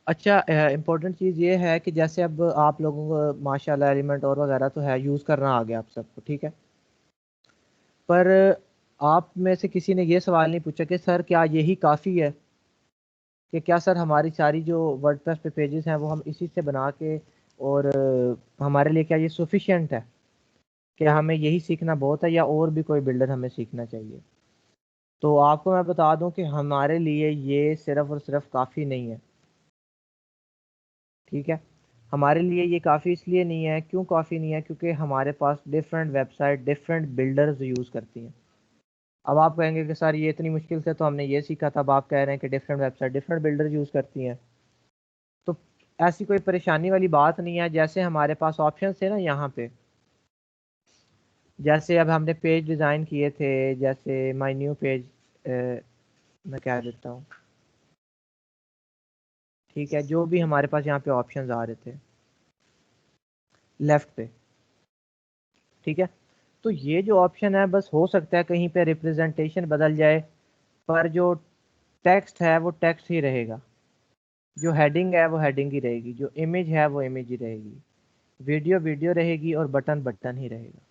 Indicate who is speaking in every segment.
Speaker 1: अच्छा, इम्पोर्टेंट चीज़ ये है कि जैसे अब आप लोगों को माशाल्लाह एलिमेंट और वगैरह तो है, यूज़ करना आ गया आप सबको, ठीक है। पर आप में से किसी ने ये सवाल नहीं पूछा कि सर क्या यही काफ़ी है, कि क्या सर हमारी सारी जो वर्डप्रेस पे पेजेस हैं वो हम इसी से बना के, और हमारे लिए क्या ये सफिशिएंट है, कि हमें यही सीखना बहुत है या और भी कोई बिल्डर हमें सीखना चाहिए। तो आपको मैं बता दूं कि हमारे लिए ये सिर्फ और सिर्फ काफ़ी नहीं है, ठीक है। हमारे लिए ये काफ़ी इसलिए नहीं है, क्यों काफ़ी नहीं है, क्योंकि हमारे पास different website different builders use करती हैं। अब आप कहेंगे कि सर ये इतनी मुश्किल से तो हमने ये सीखा था, अब आप कह रहे हैं कि different website different builder use करती हैं। तो ऐसी कोई परेशानी वाली बात नहीं है। जैसे हमारे पास ऑप्शन थे ना यहाँ पे, जैसे अब हमने पेज डिज़ाइन किए थे, जैसे माई न्यू पेज, मैं कह देता हूँ, ठीक है, जो भी हमारे पास यहाँ पे ऑप्शंस आ रहे थे लेफ्ट पे, ठीक है। तो ये जो ऑप्शन है, बस हो सकता है कहीं पे रिप्रेजेंटेशन बदल जाए, पर जो टेक्स्ट है वो टेक्स्ट ही रहेगा, जो हेडिंग है वो हेडिंग ही रहेगी, जो इमेज है वो इमेज ही रहेगी, वीडियो वीडियो रहेगी, और बटन बटन ही रहेगा।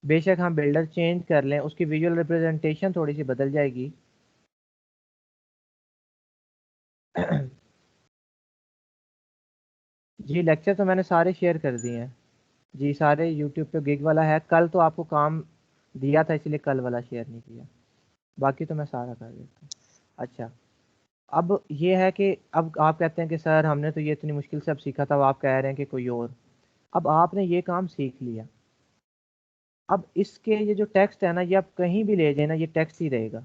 Speaker 1: बेशक हम बिल्डर चेंज कर लें, उसकी विजुअल रिप्रेजेंटेशन थोड़ी सी बदल जाएगी। जी, लेक्चर तो मैंने सारे शेयर कर दिए हैं जी, सारे यूट्यूब पे गिग वाला है। कल तो आपको काम दिया था इसलिए कल वाला शेयर नहीं किया, बाकी तो मैं सारा कर देता हूँ। अच्छा, अब ये है कि अब आप कहते हैं कि सर हमने तो ये इतनी मुश्किल से अब सीखा था, अब आप कह रहे हैं कि कोई और। अब आपने ये काम सीख लिया, अब इसके ये जो टेक्स्ट है ना, ये आप कहीं भी ले जाए ना, ये टेक्स्ट ही रहेगा।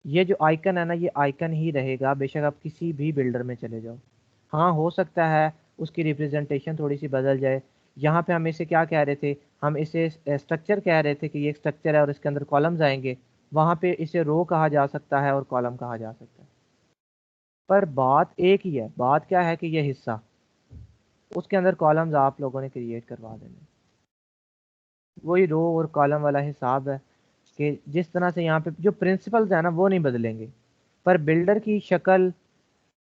Speaker 1: ये जो आइकन है ना, ये आइकन ही रहेगा, बेशक आप किसी भी बिल्डर में चले जाओ। हाँ, हो सकता है उसकी रिप्रेजेंटेशन थोड़ी सी बदल जाए। यहाँ पे हम इसे क्या कह रहे थे, हम इसे स्ट्रक्चर कह रहे थे कि ये एक स्ट्रक्चर है और इसके अंदर कॉलम्स आएंगे। वहाँ पे इसे रो कहा जा सकता है और कॉलम कहा जा सकता है, पर बात एक ही है। बात क्या है कि ये हिस्सा, उसके अंदर कॉलम्स आप लोगों ने क्रिएट करवा देने, वही रो और कॉलम वाला हिसाब है। कि जिस तरह से यहाँ पे जो प्रिंसिपल्स है ना वो नहीं बदलेंगे, पर बिल्डर की शक्ल,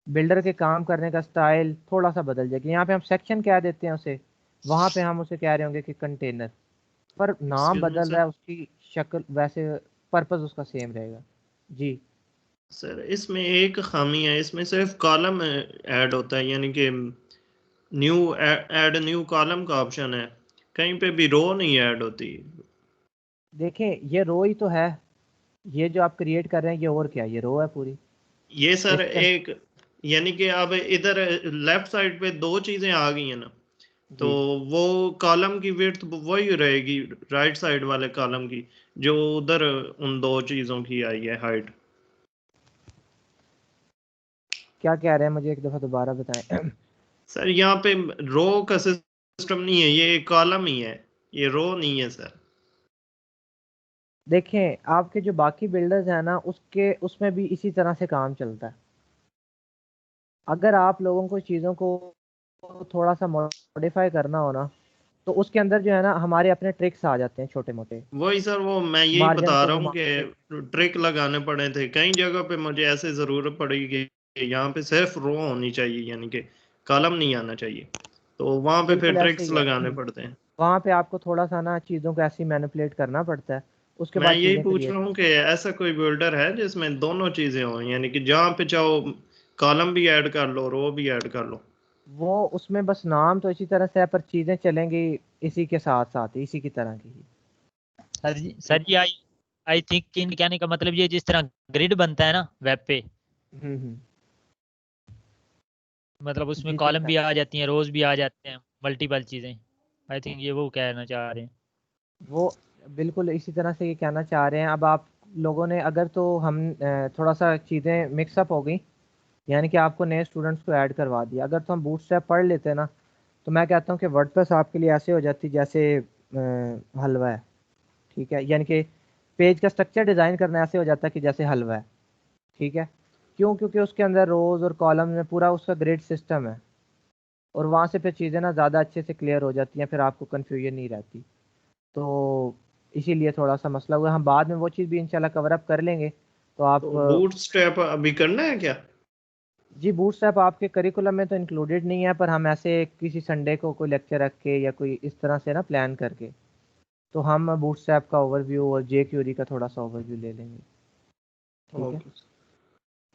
Speaker 1: बिल्डर के काम करने का स्टाइल थोड़ा सा बदल जाएगा। यहाँ पे हम सेक्शन कह देते हैं उसे, वहाँ पे हम उसे कह रहे होंगे कि कंटेनर, पर नाम
Speaker 2: एक्सक्यूज मी
Speaker 1: बदल रहा
Speaker 2: सर।
Speaker 1: है, उसकी शक्ल वैसे, पर्पस उसका सेम रहेगा। जी।
Speaker 2: सर इसमें एक खामी है, इसमें सिर्फ कॉलम ऐड होता है, यानी कि न्यू ऐड न्यू कॉलम का ऑप्शन है, कहीं पे भी रो नहीं ऐड होती।
Speaker 1: देखें, ये रो ही तो है, ये जो आप क्रिएट कर रहे हैं ये और क्या है, ये रो है पूरी।
Speaker 2: ये सर
Speaker 1: इसके
Speaker 2: एक, यानी कि अब इधर लेफ्ट साइड पे दो चीजें आ गई हैं ना, तो
Speaker 1: जी,
Speaker 2: वो कॉलम की विड्थ वही रहेगी राइट साइड वाले कॉलम की, जो उधर उन दो चीजों की आई है हाइट।
Speaker 1: क्या कह रहे हैं, मुझे एक दफ़ा दोबारा बताएं।
Speaker 2: सर यहाँ पे रो का सिस्टम नहीं है, ये कॉलम ही है, ये रो नहीं है सर।
Speaker 1: देखें, आपके जो बाकी बिल्डर्स हैं ना, उसके उसमें भी इसी तरह से काम चलता है। अगर आप लोगों को चीज़ों को थोड़ा सा मॉडिफाई करना हो ना, तो उसके अंदर जो है ना हमारे अपने ट्रिक्स आ जाते हैं छोटे मोटे,
Speaker 2: वही सर, वो मैं यही
Speaker 1: मार्जिन
Speaker 2: बता
Speaker 1: को
Speaker 2: रहा हूँ
Speaker 1: घुमा के।
Speaker 2: कि ट्रिक लगाने पड़े थे कई जगह पे, मुझे ऐसे जरूरत पड़ी कि यहाँ पे सिर्फ रो होनी चाहिए, यानी कि कॉलम नहीं आना चाहिए, तो वहां पे फिर
Speaker 1: बिल्कुल ऐसे
Speaker 2: ट्रिक्स
Speaker 1: ही है।
Speaker 2: लगाने पड़ते हैं।
Speaker 1: वहाँ पे आपको थोड़ा सा ना चीज़ों को ऐसे मैनिपुलेट करना पड़ता है, उसके
Speaker 2: मैं
Speaker 1: बाद
Speaker 2: यही
Speaker 1: चीज़ें
Speaker 2: पूछ
Speaker 1: क्रिएट
Speaker 2: रहा हूँ
Speaker 1: होती
Speaker 2: कि ऐसा कोई बिल्डर है जिसमें दोनों चीजें हों, यानी कि जहाँ पे चाहो कॉलम भी ऐड कर लो, रो भी ऐड कर लो।
Speaker 1: हैं। वो उसमें बस नाम तो इसी तरह से है, पर चीज़ें चलेंगी इसी के साथ साथ ही, इसी की तरह की ही।
Speaker 3: सर
Speaker 1: ठीक
Speaker 3: जी, आई आई थिंक कि कहने का मतलब ये जिस तरह ग्रिड बनता है ना वेब पे,
Speaker 1: है।
Speaker 3: मतलब उसमें
Speaker 1: जी जी,
Speaker 3: कॉलम भी आ जाती हैं, रोज भी आ जाते हैं, मल्टीपल चीजें। आई थिंक ये वो कहना चाह रहे हैं।
Speaker 1: वो बिल्कुल इसी तरह से ये कहना चाह रहे हैं। अब आप लोगों ने अगर, तो हम थोड़ा सा चीज़ें मिक्सअप हो गई, यानी कि आपको नए स्टूडेंट्स को ऐड करवा दिया। अगर तो हम बूटस्ट्रैप पढ़ लेते ना, तो मैं कहता हूँ कि वर्डप्रेस आपके लिए ऐसे हो जाती जैसे हलवा है, ठीक है। यानी कि पेज का स्ट्रक्चर डिज़ाइन करना ऐसे हो जाता है कि जैसे हलवा है, ठीक है। क्यों? क्योंकि उसके अंदर रोज़ और कॉलम में पूरा उसका ग्रिड सिस्टम है, और वहाँ से फिर चीज़ें ना ज़्यादा अच्छे से क्लियर हो जाती हैं, फिर आपको कन्फ्यूजन नहीं रहती। तो इसीलिए थोड़ा सा मसला हुआ। हम बाद में वो चीज़ भी इंशाल्लाह कवर अप कर लेंगे। तो आप
Speaker 2: तो बूट स्ट्रैप अभी करना है क्या?
Speaker 1: जी बूटस्ट्रैप आपके करिकुलम में तो इंक्लूडेड नहीं है, पर हम ऐसे किसी संडे को कोई लेक्चर रख के या कोई इस तरह से ना प्लान करके तो हम बूटस्ट्रैप का ओवरव्यू और जे क्यूरी का थोड़ा सा ओवरव्यू ले लेंगे। ठीक है,
Speaker 2: ओके।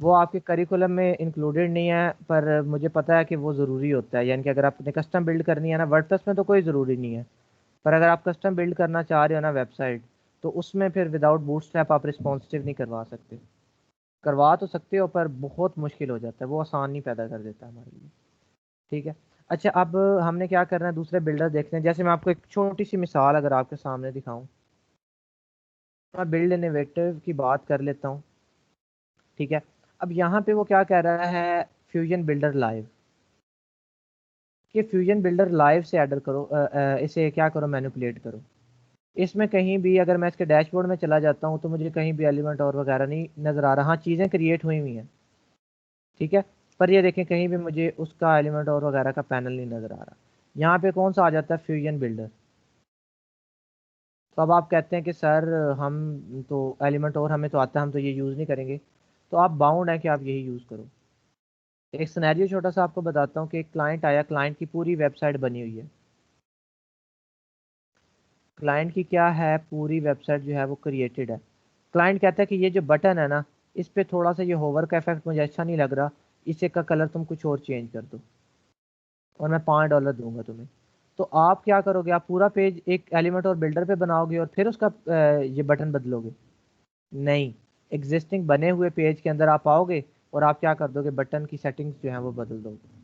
Speaker 1: वो आपके करिकुलम में इंक्लूडेड नहीं है, पर मुझे पता है कि वो ज़रूरी होता है। यानी कि अगर आपने कस्टम बिल्ड करनी है ना, वर्डप्रेस में तो कोई ज़रूरी नहीं है, पर अगर आप कस्टम बिल्ड करना चाह रहे हो ना वेबसाइट, तो उसमें फिर विदाउट बूटस्ट्रैप आप रिस्पॉन्सिव नहीं करवा सकते। करवा तो सकते हो पर बहुत मुश्किल हो जाता है, वो आसानी पैदा कर देता है हमारे लिए। ठीक है, अच्छा अब हमने क्या करना है, दूसरे बिल्डर देखते हैं। जैसे मैं आपको एक छोटी सी मिसाल अगर आपके सामने दिखाऊं, मैं बिल्ड इनोवेटिव की बात कर लेता हूँ। ठीक है, अब यहाँ पे वो क्या कह रहा है, फ्यूजन बिल्डर लाइव, कि फ्यूजन बिल्डर लाइव से एडर करो, इसे क्या करो, मैनिपुलेट करो। इसमें कहीं भी अगर मैं इसके डैशबोर्ड में चला जाता हूँ तो मुझे कहीं भी एलिमेंट और वगैरह नहीं नज़र आ रहा। हाँ, चीज़ें क्रिएट हुई हुई हैं, ठीक है, पर ये देखें कहीं भी मुझे उसका एलिमेंट और वगैरह का पैनल नहीं नज़र आ रहा। यहाँ पे कौन सा आ जाता है, फ्यूजन बिल्डर। तो अब आप कहते हैं कि सर हम तो एलिमेंट और हमें तो आता है, हम तो ये यूज़ नहीं करेंगे, तो आप बाउंड है कि आप यही यूज़ करो। एक सिनेरियो छोटा सा आपको बताता हूँ कि एक क्लाइंट आया, क्लाइंट की पूरी वेबसाइट बनी हुई है। क्लाइंट की क्या है, पूरी वेबसाइट जो है वो क्रिएटेड है। क्लाइंट कहता है कि ये जो बटन है ना, इस पे थोड़ा सा ये होवर का इफेक्ट मुझे अच्छा नहीं लग रहा, इसे का कलर तुम कुछ और चेंज कर दो और मैं $5 दूंगा तुम्हें। तो आप क्या करोगे, आप पूरा पेज एक एलिमेंट और बिल्डर पे बनाओगे और फिर उसका ये बटन बदलोगे? नहीं, एग्जिस्टिंग बने हुए पेज के अंदर आप आओगे और आप क्या कर दोगे, बटन की सेटिंग्स जो है वो बदल दोगे।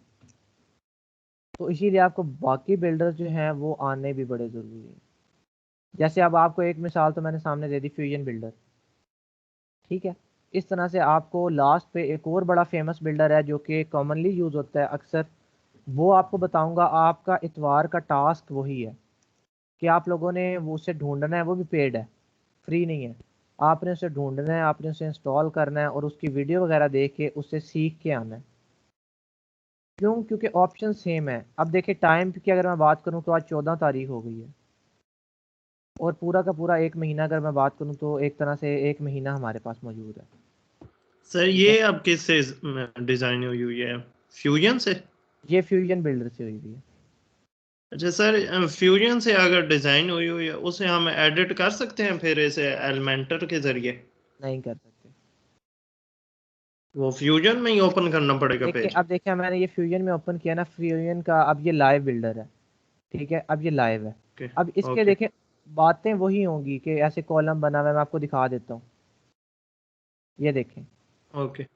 Speaker 1: तो इसीलिए आपको बाकी बिल्डर जो हैं वो आने भी बड़े ज़रूरी हैं। जैसे अब आपको एक मिसाल तो मैंने सामने दे दी, फ्यूजन बिल्डर। ठीक है, इस तरह से आपको लास्ट पे एक और बड़ा फेमस बिल्डर है जो कि कॉमनली यूज़ होता है अक्सर, वो आपको बताऊंगा। आपका इतवार का टास्क वही है कि आप लोगों ने वो उसे ढूंढना है, वो भी पेड है, फ्री नहीं है। आपने उसे ढूंढना है, आपने उसे इंस्टॉल करना है और उसकी वीडियो वगैरह देख के उससे सीख के आना है। क्यों? क्योंकि ऑप्शन सेम है। अब देखिए टाइम की अगर मैं बात करूं तो आज 14 तारीख हो गई है और पूरा का पूरा एक महीना अगर मैं बात करूं तो एक तरह से एक महीना हमारे पास मौजूद है।
Speaker 2: सर
Speaker 1: ठीक है,
Speaker 2: ये अब किससे डिजाइन हुई हुई है, फ्यूजन से?
Speaker 1: ये फ्यूजन बिल्डर से हुई हुई है।
Speaker 2: अच्छा सर, फ्यूजन से अगर डिजाइन हुई हुई है उसे हम एडिट कर सकते हैं फिर इसे एलिमेंटर के जरिए?
Speaker 1: नहीं कर सकते।
Speaker 2: वो फ्यूजन में ही ओपन करना पड़ेगा
Speaker 1: देखिए
Speaker 2: पेज?
Speaker 1: अब देखिए मैंने ये फ्यूजन में ओपन किया ना, फ्यूजन का अब ये लाइव बिल्डर है। ठीक है, अब ये लाइव है।
Speaker 2: ओके।
Speaker 1: अब इसके
Speaker 2: ओके।
Speaker 1: देखें बातें वही होंगी कि ऐसे कॉलम बना हुआ है, मैं आपको दिखा देता हूँ। ये देखें,
Speaker 2: ओके।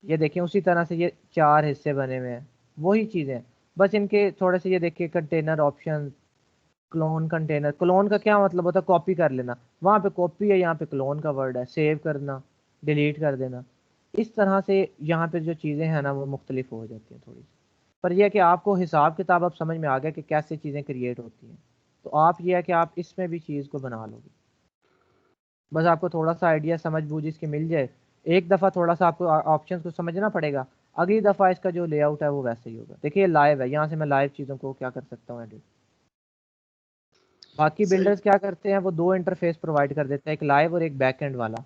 Speaker 1: ये देखें उसी तरह से ये 4 हिस्से बने हुए हैं, वही चीज़ें, बस इनके थोड़े से ये देखिए container option, clone container. Clone का क्या मतलब होता है, कॉपी कर लेना। वहाँ पे कॉपी है, यहाँ पे क्लोन का वर्ड है, सेव करना, डिलीट कर देना। इस तरह से यहाँ पे जो चीज़ें हैं ना वो मुख्तलिफ हो जाती हैं थोड़ी सी। पर यह है कि आपको हिसाब किताब अब समझ में आ गया कि कैसे चीज़ें क्रिएट होती हैं, तो आप ये है कि आप इसमें भी चीज़ को बना लोगे। बस आपको थोड़ा सा आइडिया समझ बूझ इसकी मिल जाए, एक दफ़ा थोड़ा सा आपको ऑप्शंस को समझना पड़ेगा, अगली दफ़ा इसका जो लेआउट है वो वैसे ही होगा। देखिए लाइव है, यहाँ से मैं लाइव चीज़ों को क्या कर सकता हूँ, एडिट। बाकी
Speaker 2: सर
Speaker 1: बिल्डर्स क्या करते हैं, वो दो इंटरफेस प्रोवाइड कर देते हैं, एक लाइव और एक बैक एंड वाला।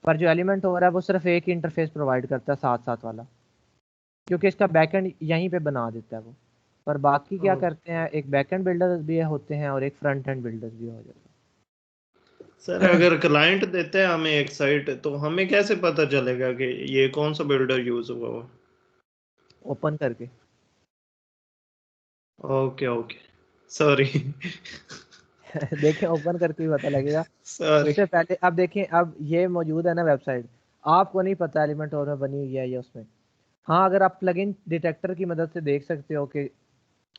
Speaker 1: पर जो एलिमेंट हो रहा है वो सिर्फ एक ही इंटरफेस प्रोवाइड करता है, साथ साथ वाला, क्योंकि इसका बैकएंड यहीं पे बना देता है वो। पर बाकी क्या
Speaker 2: ओके।
Speaker 1: करते हैं, एक बैकएंड बिल्डर्स भी होते हैं और एक फ्रंट एंड बिल्डर्स भी हो जाते
Speaker 2: सर
Speaker 1: हैं।
Speaker 2: अगर क्लाइंट देते हैं हमें एक साइट तो हमें कैसे पता चलेगा कि ये कौन सा बिल्डर यूज हुआ हो?
Speaker 1: ओपन करके।
Speaker 2: Okay okay. सॉरी।
Speaker 1: देखें ओपन करके भी पता लगेगा।
Speaker 2: सॉरी।
Speaker 1: उससे पहले अब देखें, अब ये मौजूद है ना वेबसाइट, आपको नहीं पता एलिमेंट और में बनी हुई है या उसमें। हाँ, अगर आप प्लगइन डिटेक्टर की मदद से देख सकते हो कि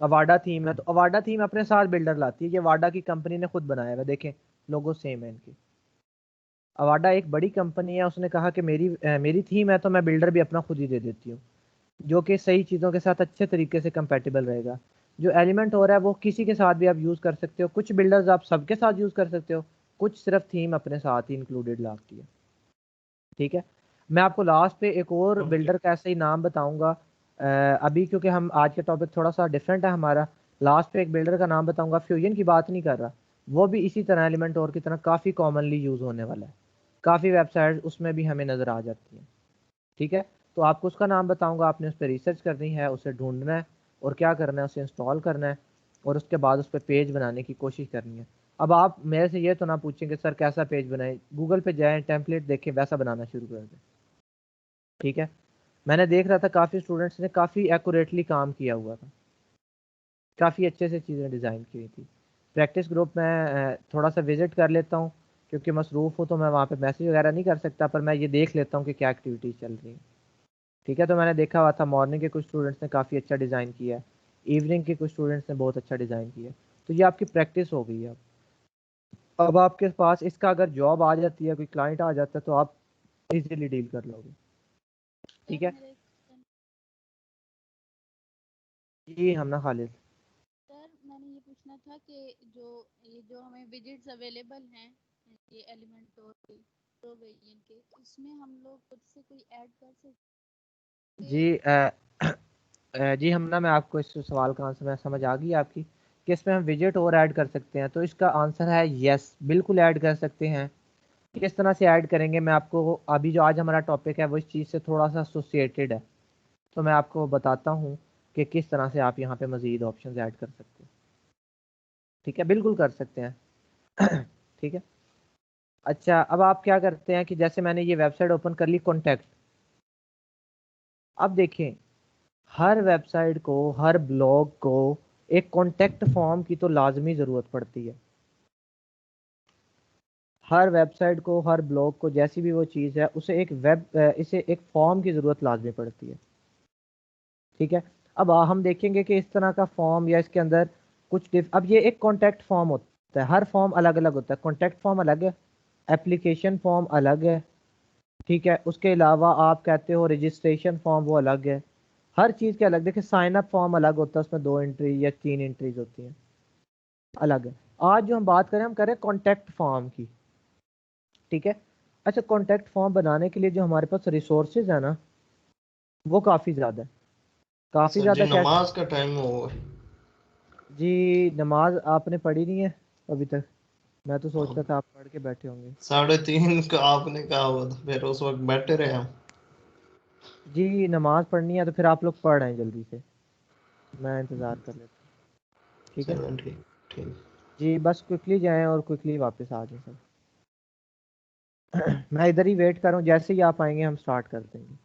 Speaker 1: अवाडा थीम है, तो अवाडा थीम अपने साथ बिल्डर लाती है। ये वाडा की कंपनी ने खुद बनाया हुआ है, देखें लोगो सेम है इनकी। अवाडा एक बड़ी कंपनी है, उसने कहा कि मेरी थीम है तो मैं बिल्डर भी अपना खुद ही दे देती हूँ, जो कि सही चीज़ों के साथ अच्छे तरीके से कंपेटेबल रहेगा। जो एलिमेंट हो रहा है वो किसी के साथ भी आप यूज़ कर सकते हो, कुछ बिल्डर्स आप सबके साथ यूज़ कर सकते हो, कुछ सिर्फ थीम अपने साथ ही इंक्लूडेड लाती है। ठीक है, मैं आपको लास्ट पे एक और
Speaker 2: ओके।
Speaker 1: बिल्डर का ऐसे ही नाम बताऊंगा, अभी क्योंकि हम आज का टॉपिक थोड़ा सा डिफरेंट है हमारा। लास्ट पे एक बिल्डर का नाम बताऊंगा, फ्यूजन की बात नहीं कर रहा, वो भी इसी तरह एलिमेंट और की तरह काफ़ी कॉमनली यूज़ होने वाला है, काफ़ी वेबसाइट उसमें भी हमें नज़र आ जाती हैं। ठीक है, तो आपको उसका नाम बताऊंगा, आपने उस पर रिसर्च करनी है, उसे ढूंढना है और क्या करना है, उसे इंस्टॉल करना है और उसके बाद उस पर पेज बनाने की कोशिश करनी है। अब आप मेरे से ये तो ना पूछेंगे सर कैसा पेज बनाए, गूगल पे जाएं, टेम्पलेट देखें, वैसा बनाना शुरू कर दें। ठीक है, मैंने देख रहा था काफ़ी स्टूडेंट्स ने काफ़ी एक्यूरेटली काम किया हुआ था, काफ़ी अच्छे से चीज़ें डिज़ाइन की हुई थी। प्रैक्टिस ग्रुप में थोड़ा सा विज़िट कर लेता हूँ, क्योंकि मसरूफ़ हूँ तो मैं वहाँ पे मैसेज वगैरह नहीं कर सकता, पर मैं ये देख लेता हूँ कि क्या एक्टिविटीज़ चल रही हैं। ठीक है, तो मैंने देखा हुआ था मॉर्निंग के कुछ स्टूडेंट्स ने काफ़ी अच्छा डिज़ाइन किया है, इवनिंग के कुछ स्टूडेंट्स ने बहुत अच्छा डिज़ाइन किया है। तो ये आपकी प्रैक्टिस हो गई है। अब आपके पास इसका अगर जॉब आ जाती है, कोई क्लाइंट आ जाता है, तो आप इजीली डील कर लोगे। ठीक है जी, हमना खालिद।
Speaker 4: सर मैंने ये पूछना था कि जो हमें विजिट्स अवेलेबल हैं ये एलिमेंट और वेरिएंट के, उसमें हम लोग खुद से कोई ऐड कर सकते
Speaker 1: जी जी हमना, मैं आपको इस सवाल का आंसर मैं समझ आ गई आपकी कि इसमें हम विजिट और ऐड कर सकते हैं। तो इसका आंसर है यस, बिल्कुल ऐड कर सकते हैं। किस तरह से ऐड करेंगे, मैं आपको अभी जो आज हमारा टॉपिक है वो इस चीज़ से थोड़ा सा एसोसिएटेड है, तो मैं आपको बताता हूँ कि किस तरह से आप यहाँ पे मज़ीद ऑप्शन ऐड कर सकते हैं। ठीक है, बिल्कुल कर सकते हैं। ठीक है, अच्छा अब आप क्या करते हैं कि जैसे मैंने ये वेबसाइट ओपन कर ली कॉन्टैक्ट। अब देखें, हर वेबसाइट को, हर ब्लॉग को एक कॉन्टैक्ट फॉर्म की तो लाजमी ज़रूरत पड़ती है। हर वेबसाइट को, हर ब्लॉग को, जैसी भी वो चीज़ है, उसे इसे एक फॉर्म की ज़रूरत लाजमी पड़ती है। ठीक है, अब हम देखेंगे कि इस तरह का फॉर्म या इसके अंदर अब ये एक कॉन्टैक्ट फॉर्म होता है, हर फॉर्म अलग अलग होता है। कॉन्टैक्ट फॉर्म अलग है, एप्लीकेशन फॉर्म अलग है। ठीक है, उसके अलावा आप कहते हो रजिस्ट्रेशन फॉर्म, वो अलग है। हर चीज़ के अलग, देखिए साइन अप फॉर्म अलग होता है, उसमें 2 एंट्री या 3 एंट्रीज होती हैं, अलग है। आज जो हम बात करें, हम करें कॉन्टैक्ट फॉर्म की। ठीक है, अच्छा कॉन्टैक्ट फॉर्म बनाने के लिए जो हमारे पास रिसोर्सेज है ना, वो काफ़ी ज़्यादा है। काफ़ी
Speaker 2: सर जी
Speaker 1: ज़्यादा कैसे?
Speaker 2: नमाज का टाइम हो
Speaker 1: जी नमाज आपने पढ़ी नहीं है अभी तक? मैं तो सोचता था आप पढ़ के बैठे होंगे।
Speaker 2: 3:30 का आपने कहा हुआ था, फिर उस वक्त बैठे रहे हम।
Speaker 1: जी नमाज पढ़नी है तो फिर आप लोग पढ़ आए जल्दी से, मैं इंतज़ार कर लेता हूँ। ठीक है
Speaker 2: चलो ठीक ठीक।
Speaker 1: जी, बस क्विकली जाएं और क्विकली वापस आ जाएं सब। मैं इधर ही वेट कर रहा हूँ, जैसे ही आप आएंगे हम स्टार्ट कर देंगे।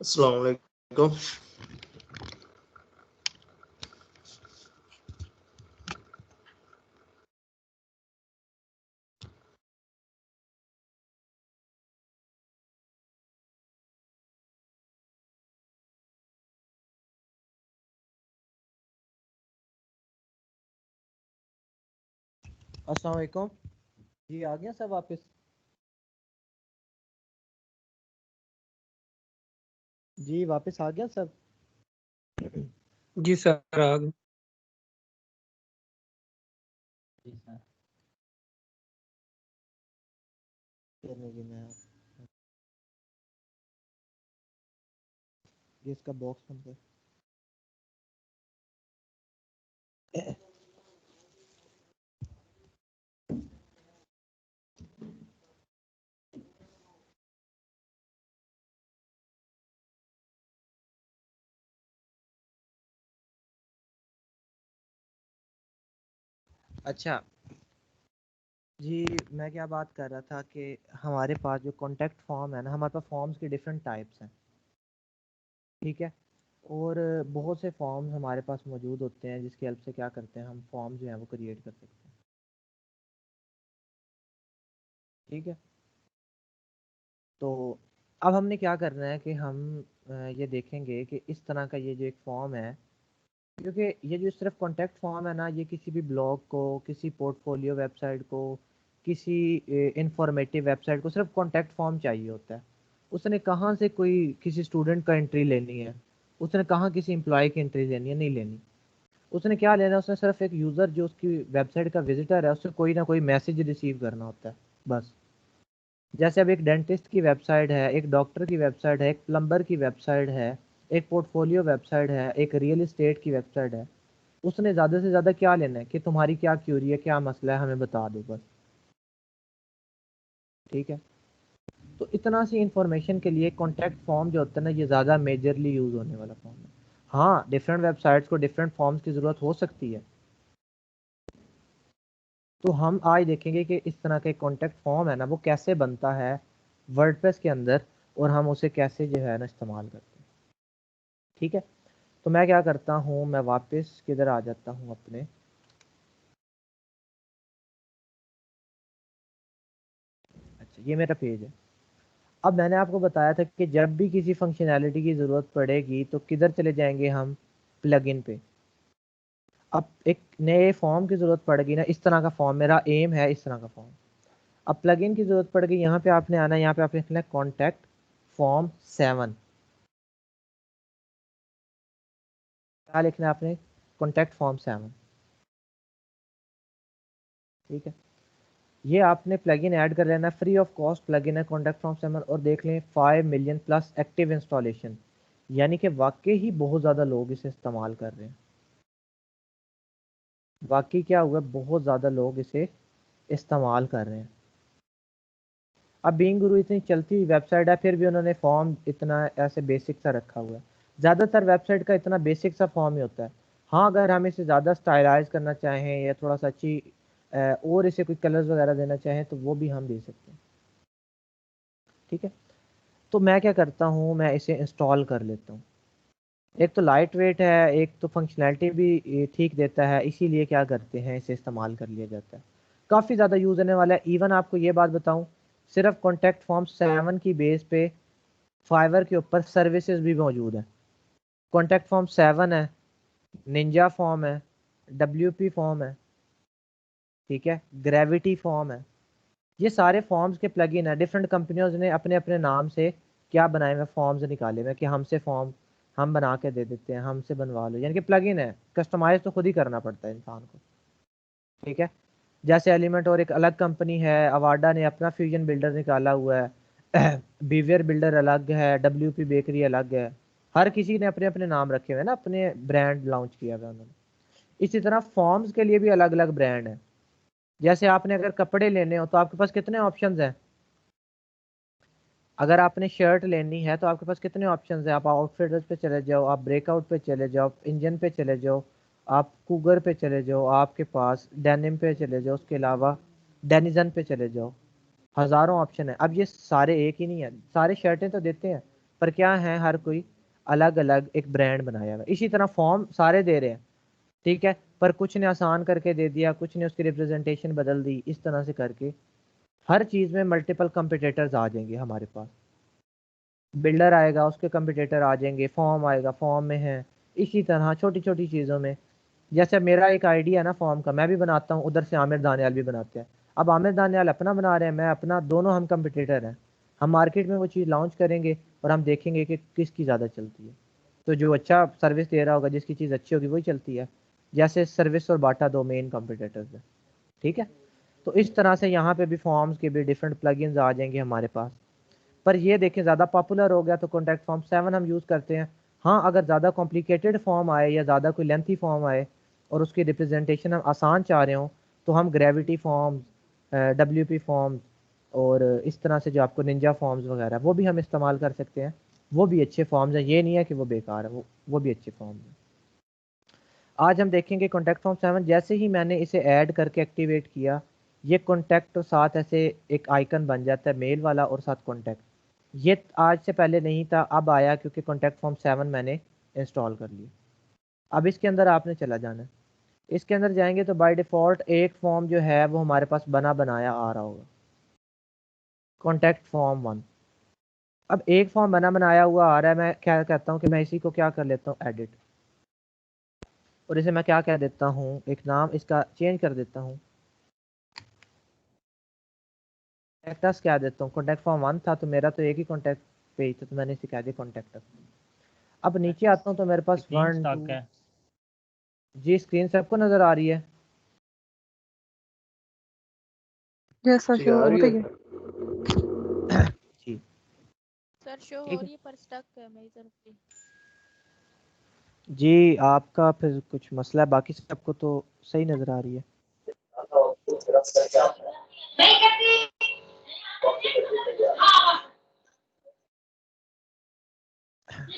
Speaker 2: अस्सलाम वालेकुम।
Speaker 1: अस्सलाम वालेकुम। जी आ गया सब वापस? जी वापस आ गया सब?
Speaker 5: जी सर आ गए।
Speaker 1: जी सर। जी मैं ये इसका बॉक्स बंद कर। अच्छा जी, मैं क्या बात कर रहा था कि हमारे पास जो कॉन्टैक्ट फॉर्म है ना, हमारे पास फॉर्म्स के डिफरेंट टाइप्स हैं, ठीक है। और बहुत से फॉर्म्स हमारे पास मौजूद होते हैं जिसकी हेल्प से क्या करते हैं, हम फॉर्म जो है वो क्रिएट कर सकते हैं, ठीक है। तो अब हमने क्या करना है कि हम ये देखेंगे कि इस तरह का ये जो एक फॉर्म है, क्योंकि ये जो सिर्फ कॉन्टैक्ट फॉर्म है ना, ये किसी भी ब्लॉग को, किसी पोर्टफोलियो वेबसाइट को, किसी इंफॉर्मेटिव वेबसाइट को सिर्फ कॉन्टैक्ट फॉर्म चाहिए होता है। उसने कहाँ से कोई किसी स्टूडेंट का एंट्री लेनी है, उसने कहाँ किसी एम्प्लॉय की एंट्री लेनी है, नहीं लेनी। उसने क्या लेना है, उसने सिर्फ एक यूज़र जो उसकी वेबसाइट का विजिटर है उससे कोई ना कोई मैसेज रिसीव करना होता है, बस। जैसे अब एक डेंटिस्ट की वेबसाइट है, एक डॉक्टर की वेबसाइट है, एक प्लम्बर की वेबसाइट है, एक पोर्टफोलियो वेबसाइट है, एक रियल इस्टेट की वेबसाइट है। उसने ज़्यादा से ज़्यादा क्या लेना है कि तुम्हारी क्या क्यूरी है, क्या मसला है, हमें बता दो बस, ठीक है। तो इतना सी इंफॉर्मेशन के लिए कॉन्टैक्ट फॉर्म जो होता है ना, ये ज़्यादा मेजरली यूज़ होने वाला फॉर्म है। हाँ, डिफरेंट वेबसाइट्स को डिफरेंट फॉर्म्स की ज़रूरत हो सकती है। तो हम आज देखेंगे कि इस तरह का एक कॉन्टैक्ट फॉर्म है ना, वो कैसे बनता है वर्डप्रेस के अंदर, और हम उसे कैसे जो है ना इस्तेमाल करते हैं, ठीक है। तो मैं क्या करता हूँ, मैं वापस किधर आ जाता हूँ अपने, अच्छा ये मेरा पेज है। अब मैंने आपको बताया था कि जब भी किसी फंक्शनैलिटी की ज़रूरत पड़ेगी तो किधर चले जाएंगे हम, प्लगइन पे। अब एक नए फॉर्म की ज़रूरत पड़ेगी ना, इस तरह का फॉर्म, मेरा एम है इस तरह का फॉर्म। अब प्लगइन की ज़रूरत पड़ गई, यहाँ पे आपने आना है, यहाँ पे आपने लिखना है कॉन्टैक्ट फॉर्म 7। क्या लिखना है आपने, कॉन्टैक्ट फॉर्म 7, ठीक है। ये आपने प्लगइन ऐड कर लेना, फ्री ऑफ कॉस्ट प्लगइन है कॉन्टैक्ट फॉर्म 7, और देख लें 5 मिलियन प्लस एक्टिव इंस्टॉलेशन, यानी कि वाकई ही बहुत ज़्यादा लोग इसे इस्तेमाल कर रहे हैं। वाकई क्या हुआ, बहुत ज़्यादा लोग इसे इस्तेमाल कर रहे हैं। अब बीइंग गुरु इतनी चलती हुई वेबसाइट है, फिर भी उन्होंने फॉर्म इतना ऐसे बेसिक सा रखा हुआ है। ज़्यादातर वेबसाइट का इतना बेसिक सा फॉर्म ही होता है। हाँ, अगर हम इसे ज़्यादा स्टाइलाइज करना चाहें या थोड़ा सा अच्छी और इसे कोई कलर्स वगैरह देना चाहें तो वो भी हम दे सकते हैं, ठीक है। तो मैं क्या करता हूँ, मैं इसे इंस्टॉल कर लेता हूँ। एक तो लाइट वेट है, एक तो फंक्शनैलिटी भी ठीक देता है, इसीलिए क्या करते हैं इसे इस्तेमाल कर लिया जाता है। काफ़ी ज़्यादा यूज़ होने वाला है। इवन आपको ये बात बताऊँ, सिर्फ कॉन्टैक्ट फॉर्म 7 की बेस पे फाइवर के ऊपर सर्विसेज भी मौजूद है। कॉन्टैक्ट फॉर्म 7 है, निंजा फॉर्म है, WP फॉर्म है, ठीक है, ग्रेविटी फॉर्म है। ये सारे फॉर्म्स के प्लगइन है। डिफरेंट कंपनियों ने अपने अपने नाम से क्या बनाए हुए फॉर्म्स निकाले हुए कि हमसे फॉर्म हम बना के दे देते हैं, हमसे बनवा लो, यानी कि प्लगइन है। कस्टमाइज तो खुद ही करना पड़ता है इंसान को, ठीक है। जैसे एलिमेंट और एक अलग कंपनी है, अवाडा ने अपना फ्यूजन बिल्डर निकाला हुआ है, बीवियर बिल्डर अलग है, WP बेकरी अलग है। हर किसी ने अपने अपने नाम रखे हुए हैं ना, अपने ब्रांड लॉन्च किया हुआ उन्होंने। इसी तरह फॉर्म्स के लिए भी अलग अलग ब्रांड है। जैसे आपने अगर कपड़े लेने हो तो आपके पास कितने ऑप्शंस हैं। अगर आपने शर्ट लेनी है तो आपके पास कितने ऑप्शंस हैं। आप आउटफिटर्स पे चले जाओ, आप ब्रेकआउट पे चले जाओ, इंजन पे चले जाओ, आप कूगर पे चले जाओ, आपके पास डेनिम पे चले जाओ, उसके अलावा डेनिजन पे चले जाओ। हज़ारों ऑप्शन है। अब ये सारे एक ही नहीं है, सारे शर्टें तो देते हैं पर क्या है, हर कोई अलग अलग एक ब्रांड बनाया हुआ है। इसी तरह फॉर्म सारे दे रहे हैं, ठीक है, पर कुछ ने आसान करके दे दिया, कुछ ने उसकी रिप्रेजेंटेशन बदल दी। इस तरह से करके हर चीज़ में मल्टीपल कंपिटेटर्स आ जाएंगे हमारे पास। बिल्डर आएगा, उसके कंपिटेटर आ जाएंगे, फॉर्म आएगा, फॉर्म में है। इसी तरह छोटी छोटी चीज़ों में, जैसे मेरा एक आइडिया है ना फॉर्म का, मैं भी बनाता हूँ, उधर से आमिर दानियाल भी बनाते हैं। अब आमिर दानियाल अपना बना रहे हैं, मैं अपना, दोनों हम कंपिटेटर हैं। हम मार्केट में वो चीज़ लॉन्च करेंगे और हम देखेंगे कि किसकी ज़्यादा चलती है। तो जो अच्छा सर्विस दे रहा होगा, जिसकी चीज़ अच्छी होगी, वही चलती है। जैसे सर्विस और बाटा दो मेन कंपिटेटर्स हैं, ठीक है। तो इस तरह से यहाँ पे भी फॉर्म्स के भी डिफरेंट प्लगइन्स आ जाएंगे हमारे पास। पर ये देखें, ज़्यादा पॉपुलर हो गया तो कॉन्टैक्ट फॉर्म 7 हम यूज़ करते हैं। हाँ, अगर ज़्यादा कॉम्प्लिकेटेड फॉर्म आए या ज़्यादा कोई लेंथी फॉर्म आए और उसकी रिप्रेजेंटेशन हम आसान चाह रहे हो, तो हम ग्रेविटी फॉर्म्स, WP फॉर्म्स और इस तरह से जो आपको निंजा फॉर्म्स वगैरह, वो भी हम इस्तेमाल कर सकते हैं। वो भी अच्छे फॉर्म्स हैं, ये नहीं है कि वो बेकार है, वो भी अच्छे फॉर्म्स हैं। आज हम देखेंगे कॉन्टैक्ट फॉर्म 7। जैसे ही मैंने इसे ऐड करके एक्टिवेट किया, ये कॉन्टैक्ट और साथ ऐसे एक आइकन बन जाता है मेल वाला और साथ कॉन्टैक्ट। ये आज से पहले नहीं था, अब आया क्योंकि कॉन्टैक्ट फॉर्म 7 मैंने इंस्टॉल कर लिया। अब इसके अंदर आपने चला जाना है। इसके अंदर जाएंगे तो बाय डिफ़ॉल्ट एक फॉर्म जो है वो हमारे पास बना बनाया आ रहा होगा, कॉन्टैक्ट फॉर्म 1। अब एक फॉर्म बना बनाया हुआ आ रहा है, मैं क्या कहता हूँ कि मैं इसी को क्या कर लेता हूँ, एडिट, और इसे मैं क्या कह देता हूँ, एक नाम इसका चेंज कर देता हूँ, कॉन्टैक्टस क्या देता हूँ। कॉन्टैक्ट फॉर्म 1 था तो मेरा तो एक ही कॉन्टैक्ट पेज था, तो मैंने इसे कह दिया कॉन्टैक्टस। अब नीचे आता हूँ तो मेरे पास
Speaker 3: स्क्रीन
Speaker 1: 1
Speaker 3: स्टॉक
Speaker 1: 2,
Speaker 3: है।
Speaker 1: जी स्क्रीन सबको नज़र आ रही है?
Speaker 5: जैसा
Speaker 6: जी
Speaker 5: शो
Speaker 6: आ
Speaker 5: हो
Speaker 6: रही
Speaker 5: रही
Speaker 6: है।
Speaker 5: है।
Speaker 1: जी
Speaker 4: सर शो हो
Speaker 1: ठीक है
Speaker 4: रही है पर स्टक है मेरी तरफ से।
Speaker 1: जी, आपका फिर कुछ मसला है, बाकी सबको तो सही नज़र आ रही है।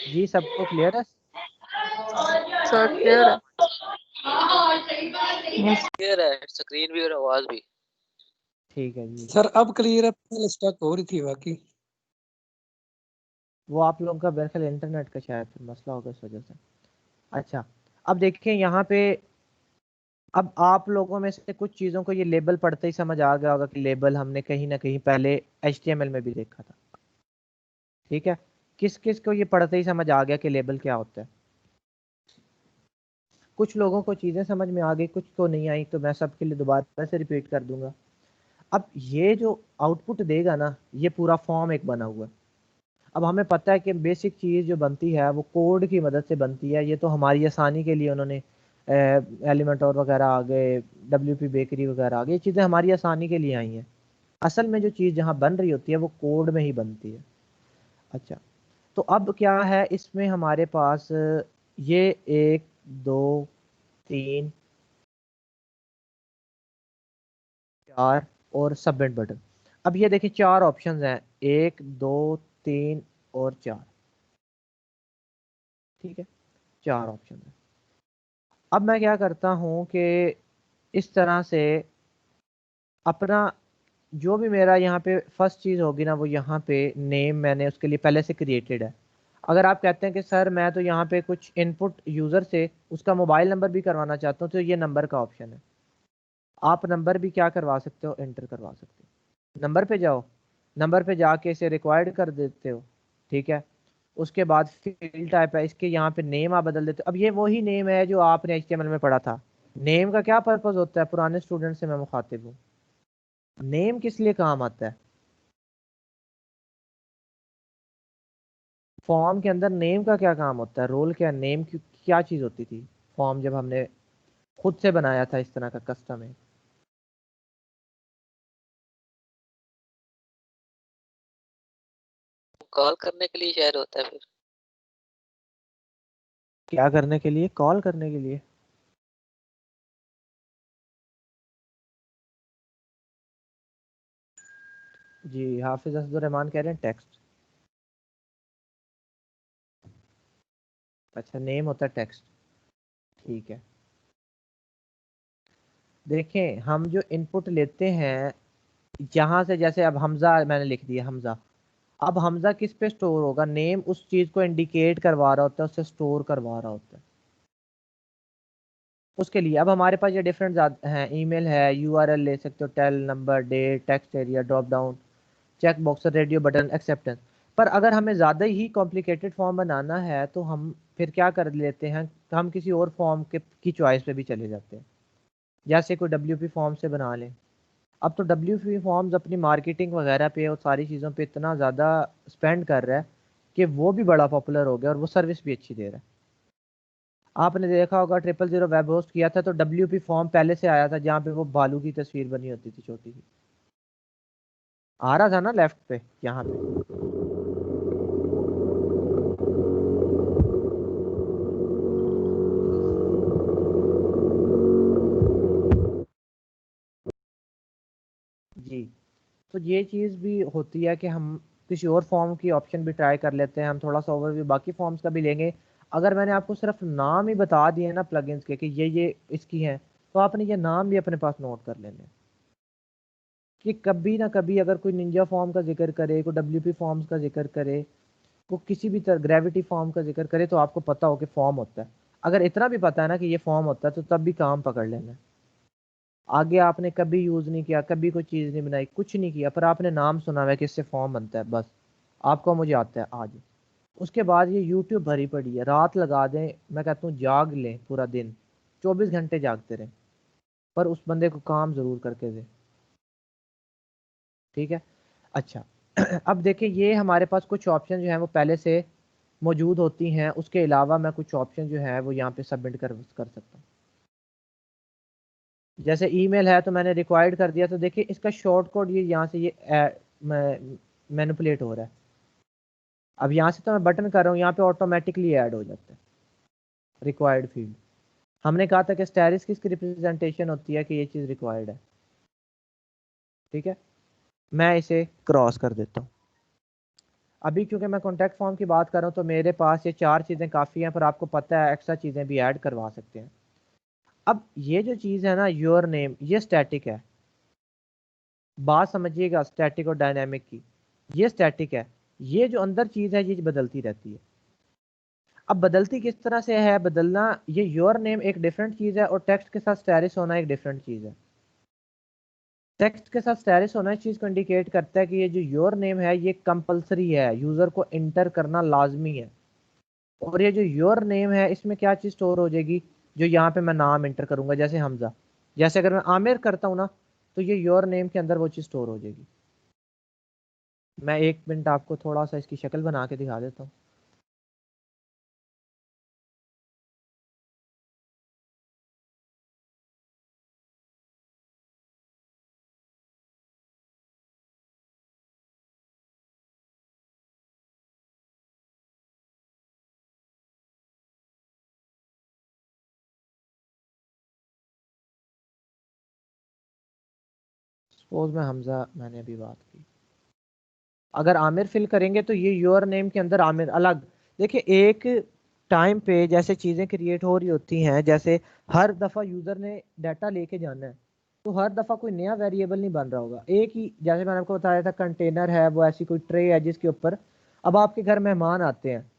Speaker 1: जी सबको क्लियर है?
Speaker 5: सर क्लियर है?
Speaker 6: क्लियर है, स्क्रीन भी और आवाज भी।
Speaker 1: ठीक है जी,
Speaker 5: सर अब क्लियर है, पहले स्टक हो रही थी बाकी।
Speaker 1: वो आप लोगों का मेरे ख्याल इंटरनेट का शायद फिर मसला होगा इस वजह से। अच्छा, अब देखें यहाँ पे, अब आप लोगों में से कुछ चीज़ों को ये लेबल पढ़ते ही समझ आ गया होगा कि लेबल हमने कहीं ना कहीं पहले HTML में भी देखा था, ठीक है। किस किस को ये पढ़ते ही समझ आ गया कि लेबल क्या होता है? कुछ लोगों को चीज़ें समझ में आ गई, कुछ को नहीं आई, तो मैं सबके लिए दोबारा से रिपीट कर दूंगा। अब ये जो आउटपुट देगा ना, ये पूरा फॉर्म एक बना हुआ है। अब हमें पता है कि बेसिक चीज़ जो बनती है वो कोड की मदद से बनती है। ये तो हमारी आसानी के लिए उन्होंने एलिमेंट और वगैरह आ गए, WP बेकरी वगैरह आ गई, ये चीज़ें हमारी आसानी के लिए आई हैं। असल में जो चीज़ जहाँ बन रही होती है वो कोड में ही बनती है। अच्छा, तो अब क्या है इसमें हमारे पास, ये 1 2 3 4 और सबमिट बटन। अब ये देखिए 4 ऑप्शंस हैं, 1 2 3 और 4, ठीक है, 4 ऑप्शन है। अब मैं क्या करता हूँ कि इस तरह से अपना जो भी मेरा यहाँ पे फर्स्ट चीज़ होगी ना, वो यहाँ पे नेम मैंने उसके लिए पहले से क्रिएटेड है। अगर आप कहते हैं कि सर मैं तो यहाँ पे कुछ इनपुट यूज़र से उसका मोबाइल नंबर भी करवाना चाहता हूँ, तो ये नंबर का ऑप्शन है। आप नंबर भी क्या करवा सकते हो, एंटर करवा सकते हो। नंबर पे जाओ, नंबर पे जाके इसे रिक्वायर्ड कर देते हो, ठीक है। उसके बाद फील्ड टाइप है, इसके यहाँ पे नेम आप बदल देते हो। अब ये वही नेम है जो आपने HTML में पढ़ा था। नेम का क्या पर्पज होता है, पुराने स्टूडेंट से मैं मुखातिब हूँ, नेम किस लिए काम आता है? फॉर्म के अंदर नेम का क्या काम होता है, रोल क्या, नेम की क्या चीज़ होती थी फॉर्म जब हमने खुद से बनाया था इस तरह का कस्टम है?
Speaker 6: कॉल करने के लिए शायद होता है फिर।
Speaker 1: क्या करने के लिए, कॉल करने के लिए? जी हाफिज असदुर रहमान कह रहे हैं टेक्स्ट। अच्छा, नेम होता है टेक्स्ट, ठीक है। देखें हम जो इनपुट लेते हैं यहाँ से, जैसे अब हमज़ा मैंने लिख दिया, हमज़ा। अब हमजा किस पे स्टोर होगा, नेम उस चीज को इंडिकेट करवा रहा होता है, उससे स्टोर करवा रहा होता है उसके लिए। अब हमारे पास ये डिफरेंट हैं, ईमेल है, यूआरएल ले सकते हो, tel number, date, text area, drop down, check box, radio button, acceptance. पर अगर हमें ज़्यादा ही कॉम्प्लिकेटेड फॉर्म बनाना है तो हम फिर क्या कर लेते हैं, हम किसी और फॉर्म के की चॉइस पे भी चले जाते हैं, जैसे कोई WP फॉर्म से बना लें। अब तो WP फॉर्म्स अपनी मार्केटिंग वगैरह पे और सारी चीज़ों पे इतना ज़्यादा स्पेंड कर रहा है कि वो भी बड़ा पॉपुलर हो गया और वो सर्विस भी अच्छी दे रहा है। आपने देखा होगा 000 वेब होस्ट किया था तो WP फॉर्म पहले से आया था, जहाँ पे वो भालू की तस्वीर बनी होती थी छोटी सी, आ रहा था ना लेफ्ट पे यहाँ पे। जी, तो ये चीज़ भी होती है कि हम किसी और फॉर्म की ऑप्शन भी ट्राई कर लेते हैं। हम थोड़ा सा ओवरव्यू बाकी फॉर्म्स का भी लेंगे। अगर मैंने आपको सिर्फ नाम ही बता दिए ना प्लगइन्स के कि ये इसकी हैं, तो आपने ये नाम भी अपने पास नोट कर लेने कि कभी ना कभी अगर कोई निंजा फॉर्म का जिक्र करे, कोई WP फॉर्म्स का जिक्र करे, को किसी भी तरह ग्रेविटी फॉर्म का जिक्र करे, तो आपको पता हो कि फॉर्म होता है। अगर इतना भी पता है ना कि ये फॉर्म होता है तो तब भी काम पकड़ लेना है। आगे आपने कभी यूज़ नहीं किया, कभी कोई चीज़ नहीं बनाई, कुछ नहीं किया, पर आपने नाम सुना हुआ है कि इससे फॉर्म बनता है, बस आपको मुझे आता है आज। उसके बाद ये यूट्यूब भरी पड़ी है, रात लगा दें, मैं कहता हूँ जाग लें पूरा दिन, 24 घंटे जागते रहें, पर उस बंदे को काम ज़रूर करके दें। ठीक है, अच्छा। अब देखिए ये हमारे पास कुछ ऑप्शन जो हैं वो पहले से मौजूद होती हैं, उसके अलावा मैं कुछ ऑप्शन जो है वो यहाँ पे सबमिट कर सकता हूँ। जैसे ईमेल है तो मैंने रिक्वायर्ड कर दिया, तो देखिए इसका शॉर्ट कोड ये यहाँ से ये मैनिपुलेट हो रहा है। अब यहाँ से तो मैं बटन कर रहा हूँ, यहाँ पे ऑटोमेटिकली ऐड हो जाता है रिक्वायर्ड फील्ड। हमने कहा था कि स्टैरिस किसकी रिप्रेजेंटेशन होती है कि ये चीज़ रिक्वायर्ड है। ठीक है, मैं इसे क्रॉस कर देता हूँ। अभी क्योंकि मैं कॉन्टैक्ट फॉर्म की बात कर रहा हूँ तो मेरे पास ये 4 चीज़ें काफ़ी हैं, पर आपको पता है एक्स्ट्रा चीज़ें भी ऐड करवा सकते हैं। अब ये जो चीज़ है ना योर नेम, ये स्टैटिक है, बात समझिएगा स्टैटिक और डायनेमिक की। ये स्टैटिक है, ये जो अंदर चीज़ है ये बदलती रहती है। अब बदलती किस तरह से है, बदलना, ये योर नेम एक डिफरेंट चीज़ है और टेक्स्ट के साथ स्टैरिस होना एक डिफरेंट चीज़ है। टेक्स्ट के साथ स्टैरिस होना इस चीज़ को इंडिकेट करता है कि ये जो योर नेम है ये कंपलसरी है, यूज़र को इंटर करना लाजमी है। और ये जो योर नेम है इसमें क्या चीज़ स्टोर हो जाएगी, जो यहाँ पे मैं नाम इंटर करूंगा, जैसे हमजा, जैसे अगर मैं आमिर करता हूँ ना तो ये योर नेम के अंदर वो चीज़ स्टोर हो जाएगी। मैं 1 मिनट आपको थोड़ा सा इसकी शक्ल बना के दिखा देता हूँ। सपोज मैं हमजा, मैंने अभी बात की, अगर आमिर फिल करेंगे तो ये योर नेम के अंदर आमिर अलग। देखिए एक टाइम पे जैसे चीज़ें क्रिएट हो रही होती हैं, जैसे हर दफ़ा यूज़र ने डाटा लेके जाना है तो हर दफ़ा कोई नया वेरिएबल नहीं बन रहा होगा। एक ही, जैसे मैंने आपको बताया था कंटेनर है, वो ऐसी कोई ट्रे है जिसके ऊपर अब आपके घर मेहमान आते हैं,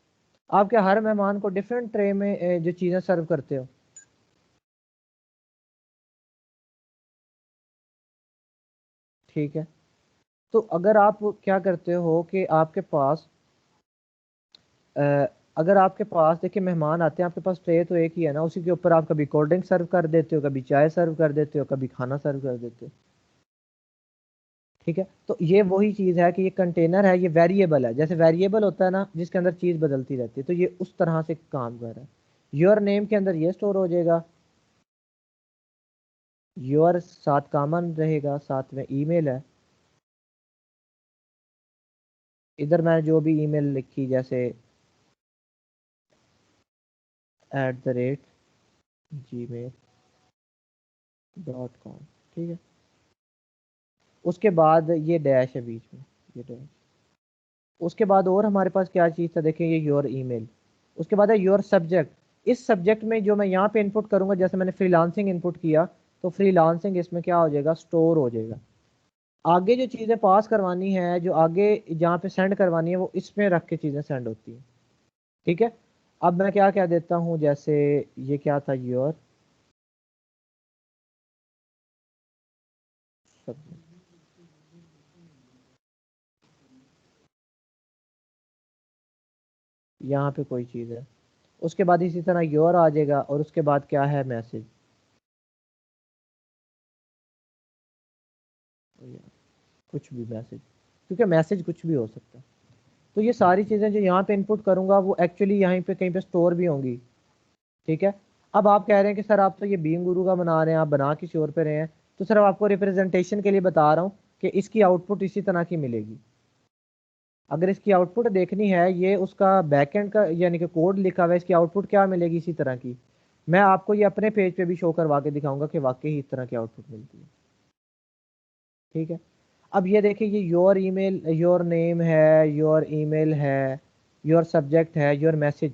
Speaker 1: आपके हर मेहमान को डिफरेंट ट्रे में जो चीज़ें सर्व करते हो। ठीक है, तो अगर आप क्या करते हो कि आपके पास अगर आपके पास देखिए मेहमान आते हैं, आपके पास ट्रे तो एक ही है ना, उसी के ऊपर आप कभी कोल्ड ड्रिंक सर्व कर देते हो, कभी चाय सर्व कर देते हो, कभी खाना सर्व कर देते हो। ठीक है, तो ये वही चीज़ है कि ये कंटेनर है, ये वेरिएबल है, जैसे वेरिएबल होता है ना जिसके अंदर चीज़ बदलती रहती है, तो ये उस तरह से काम कर रहा है। योर नेम के अंदर ये स्टोर हो जाएगा, योर साथ कॉमन रहेगा, साथ में ईमेल है, इधर मैंने जो भी ईमेल लिखी जैसे @gmail.com। ठीक है, उसके बाद ये डैश है बीच में, ये डैश। उसके बाद और हमारे पास क्या चीज़ था, देखिए ये योर ईमेल। उसके बाद है योर सब्जेक्ट। इस सब्जेक्ट में जो मैं यहाँ पे इनपुट करूँगा, जैसे मैंने फ्रीलांसिंग इनपुट किया तो फ्रीलांसिंग इसमें क्या हो जाएगा, स्टोर हो जाएगा। आगे जो चीज़ें पास करवानी है, जो आगे जहाँ पे सेंड करवानी है, वो इसमें रख के चीज़ें सेंड होती हैं। ठीक है, अब मैं क्या क्या देता हूँ, जैसे ये क्या था, योर यहाँ पे कोई चीज़ है, उसके बाद इसी तरह योर आ जाएगा, और उसके बाद क्या है, मैसेज। कुछ भी मैसेज, क्योंकि मैसेज कुछ भी हो सकता है। तो ये सारी चीज़ें जो यहाँ पे इनपुट करूँगा वो एक्चुअली यहाँ पे कहीं पे स्टोर भी होंगी। ठीक है, अब आप कह रहे हैं कि सर आप तो ये बीइंग गुरु का बना रहे हैं, आप बना किसी और पे रहे हैं, तो सर आपको रिप्रेजेंटेशन के लिए बता रहा हूँ कि इसकी आउटपुट इसी तरह की मिलेगी। अगर इसकी आउटपुट देखनी है, ये उसका बैकएंड का यानी कि कोड लिखा हुआ है, इसकी आउटपुट क्या मिलेगी इसी तरह की। मैं आपको ये अपने पेज पे भी शो करवा के दिखाऊंगा कि वाकई ही इस तरह की आउटपुट मिलती है। ठीक है, अब ये देखिए, ये योर ईमेल, योर नेम है, योर ईमेल है, योर सब्जेक्ट है, योर मैसेज।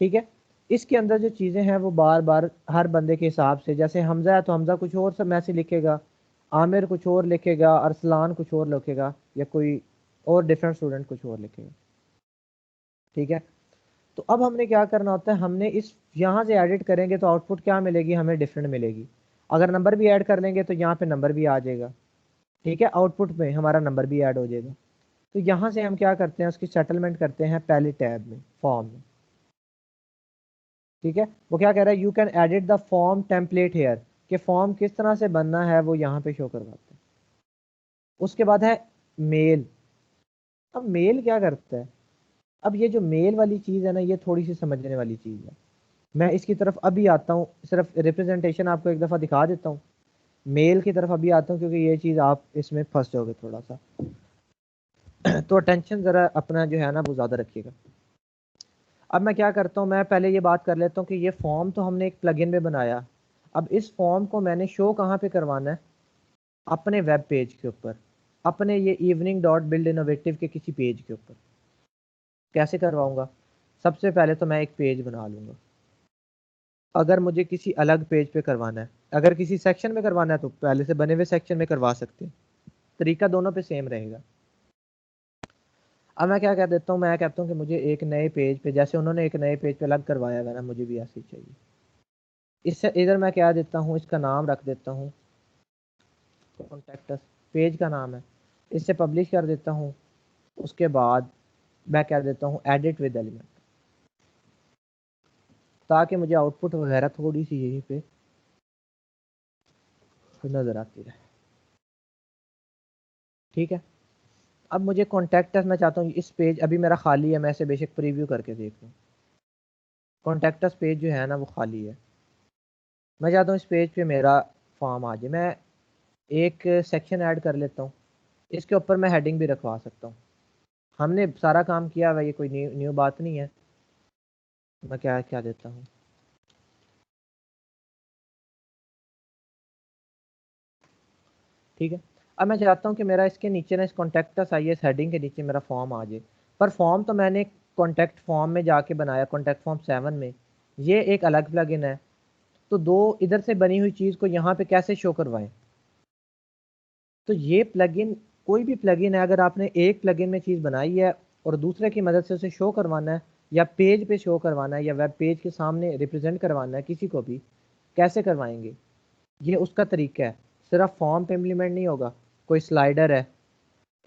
Speaker 1: ठीक है, इसके अंदर जो चीज़ें हैं वो बार बार हर बंदे के हिसाब से, जैसे हमजा है तो हमजा कुछ और सब मैसेज लिखेगा, आमिर कुछ और लिखेगा, अरसलान कुछ और लिखेगा, या कोई और डिफरेंट स्टूडेंट कुछ और लिखेगा। ठीक है, तो अब हमने क्या करना होता है, हमने इस यहाँ से एडिट करेंगे तो आउटपुट क्या मिलेगी, हमें डिफरेंट मिलेगी। अगर नंबर भी ऐड कर लेंगे तो यहाँ पे नंबर भी आ जाएगा। ठीक है, आउटपुट में हमारा नंबर भी ऐड हो जाएगा। तो यहाँ से हम क्या करते हैं, उसकी सेटलमेंट करते हैं पहले टैब में, फॉर्म में। ठीक है, वो क्या कह रहा है, you can edit the form template here, कि फॉर्म किस तरह से बनना है वो यहाँ पे शो करवाते हैं। उसके बाद है मेल। अब मेल क्या करता है, अब ये जो मेल वाली चीज़ है ना, ये थोड़ी सी समझने वाली चीज़ है। मैं इसकी तरफ अभी आता हूँ, सिर्फ रिप्रेजेंटेशन आपको एक दफ़ा दिखा देता हूँ, मेल की तरफ अभी आता हूँ, क्योंकि ये चीज़ आप इसमें फंस जाओगे थोड़ा सा। तो अटेंशन ज़रा अपना जो है ना वो ज़्यादा रखिएगा। अब मैं क्या करता हूँ, मैं पहले ये बात कर लेता हूँ कि ये फॉर्म तो हमने एक प्लगइन में बनाया। अब इस फॉर्म को मैंने शो कहाँ पे करवाना है, अपने वेब पेज के ऊपर, अपने ये इवनिंग डॉट बिल्ड इनोवेटिव के किसी पेज के ऊपर। कैसे करवाऊंगा, सबसे पहले तो मैं एक पेज बना लूँगा। अगर मुझे किसी अलग पेज पे करवाना है, अगर किसी सेक्शन में करवाना है तो पहले से बने हुए सेक्शन में करवा सकते हैं, तरीका दोनों पे सेम रहेगा। अब मैं क्या कह देता हूँ, मैं कहता हूँ कि मुझे एक नए पेज पे, जैसे उन्होंने एक नए पेज पे अलग करवाया है ना, मुझे भी ऐसे ही चाहिए। इससे इधर मैं क्या देता हूँ, इसका नाम रख देता हूँ कॉन्टेक्टस, पेज का नाम है, इससे पब्लिश कर देता हूँ। उसके बाद मैं क्या देता हूँ, एडिट विद एलिमेंट, ताकि मुझे आउटपुट वगैरह थोड़ी सी यहीं पे नज़र आती रहे। ठीक है, अब मुझे कॉन्टेक्टस, मैं चाहता हूँ इस पेज अभी मेरा खाली है, मैं इसे बेशक प्रीव्यू करके देख लूँ। कॉन्टेक्टस पेज जो है ना वो खाली है, मैं चाहता हूँ इस पेज पे मेरा फॉर्म आ जाए। मैं एक सेक्शन ऐड कर लेता हूँ, इसके ऊपर मैं हेडिंग भी रखवा सकता हूँ। हमने सारा काम किया हुआ, ये कोई न्यू बात नहीं है। मैं क्या क्या देता हूँ, ठीक है। अब मैं चाहता हूँ कि मेरा इसके नीचे ना, इस कॉन्टेक्टस आईएएस हेडिंग के नीचे मेरा फॉर्म आ जाए, पर फॉर्म तो मैंने कॉन्टेक्ट फॉर्म में जाके बनाया, कॉन्टेक्ट फॉर्म 7 में। ये एक अलग प्लगइन है, तो दो इधर से बनी हुई चीज़ को यहाँ पे कैसे शो करवाएं। तो ये प्लगइन, कोई भी प्लगइन है, अगर आपने एक प्लगइन में चीज़ बनाई है और दूसरे की मदद से उसे शो करवाना है, या पेज पे शो करवाना है, या वेब पेज के सामने रिप्रेजेंट करवाना है किसी को भी, कैसे करवाएंगे, ये उसका तरीका है। सिर्फ फॉर्म पे इम्प्लीमेंट नहीं होगा। कोई स्लाइडर है,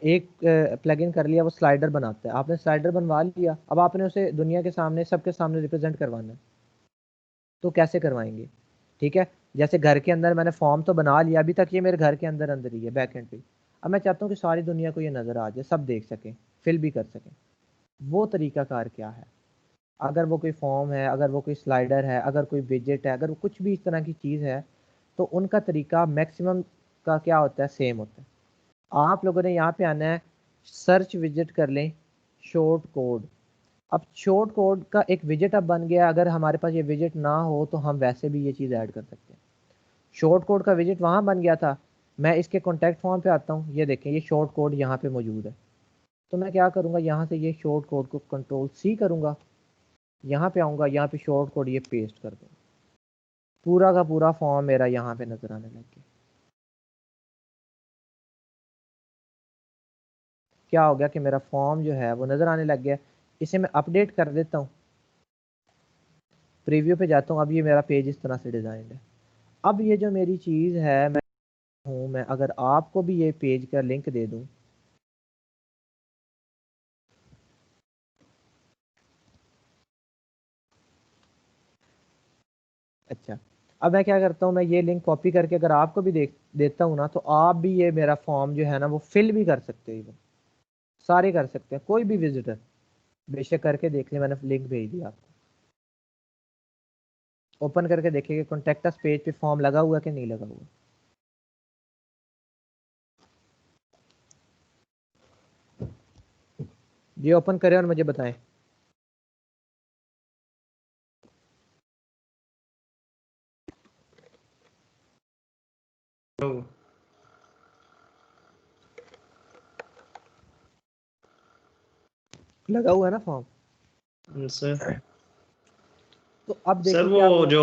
Speaker 1: एक प्लगइन कर लिया, वो स्लाइडर बनाता है, आपने स्लाइडर बनवा लिया, अब आपने उसे दुनिया के सामने, सबके सामने रिप्रेजेंट करवाना है, तो कैसे करवाएंगे। ठीक है, जैसे घर के अंदर मैंने फॉर्म तो बना लिया, अभी तक ये मेरे घर के अंदर अंदर ही है, बैक एंड पे। अब मैं चाहता हूँ कि सारी दुनिया को ये नज़र आ जाए, सब देख सकें, फिल भी कर सकें। वो तरीकाकार क्या है, अगर वो कोई फॉर्म है, अगर वो कोई स्लाइडर है, अगर कोई विजेट है, अगर वो कुछ भी इस तरह की चीज़ है, तो उनका तरीका मैक्सिमम का क्या होता है, सेम होता है। आप लोगों ने यहाँ पे आना है, सर्च विजिट कर लें, शॉर्ट कोड। अब शॉर्ट कोड का एक विजिट अब बन गया, अगर हमारे पास ये विजिट ना हो तो हम वैसे भी ये चीज़ ऐड कर सकते हैं। शॉर्ट कोड का विजिट वहाँ बन गया था, मैं इसके कॉन्टैक्ट फॉर्म पे आता हूँ, ये देखें ये शॉर्ट कोड यहाँ पे मौजूद है। तो मैं क्या करूँगा, यहाँ से ये शॉर्ट कोड को कंट्रोल सी करूँगा, यहाँ पे आऊँगा, यहाँ पे शॉर्ट कोड ये पेस्ट कर दूँगा, पूरा का पूरा फॉर्म मेरा यहाँ पे नज़र आने लग गया। क्या हो गया कि मेरा फॉर्म जो है वो नज़र आने लग गया। इसे मैं अपडेट कर देता हूँ, प्रीव्यू पे जाता हूँ। अब ये मेरा पेज इस तरह से डिज़ाइन है। अब ये जो मेरी चीज़ है मैं अगर आपको भी ये पेज का लिंक दे दूँ, अच्छा अब मैं क्या करता हूँ, मैं ये लिंक कॉपी करके अगर आपको भी देता हूँ ना, तो आप भी ये मेरा फॉर्म जो है ना वो फिल भी कर सकते हो, सारे कर सकते हैं, कोई भी विजिटर बेशक करके देख ले। मैंने लिंक भेज दिया आपको, ओपन करके देखिए कि कॉन्टेक्ट अस पेज पे फॉर्म लगा हुआ कि नहीं लगा हुआ। ये ओपन करें और मुझे बताएं। लगा हुआ है ना फॉर्म
Speaker 2: सर
Speaker 1: तो अब
Speaker 2: सर
Speaker 1: देखिए क्या
Speaker 2: वो
Speaker 1: हुआ।
Speaker 2: जो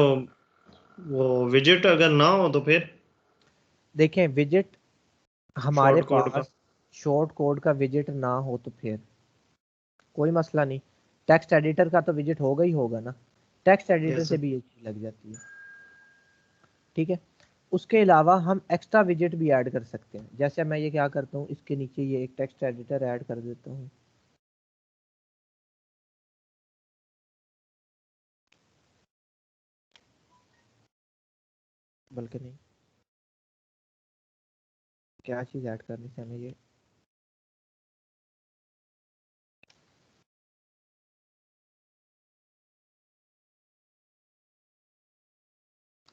Speaker 2: वो विजिट अगर ना हो तो फिर
Speaker 1: देखें विजिट हमारे
Speaker 2: शॉर्ट कोड का
Speaker 1: पास शॉर्ट कोड का विजिट ना हो तो फिर कोई मसला नहीं, टेक्स्ट एडिटर का तो विजिट होगा ही होगा ना, टेक्स्ट एडिटर
Speaker 2: यस
Speaker 1: से भी ये चीज लग जाती है। ठीक है, उसके अलावा हम एक्स्ट्रा विजिट भी ऐड कर सकते हैं। जैसे मैं ये क्या करता हूँ, इसके नीचे ये एक टेक्स्ट एडिटर ऐड कर देता हूँ। बल्कि नहीं, क्या चीज़ ऐड करनी है हमें,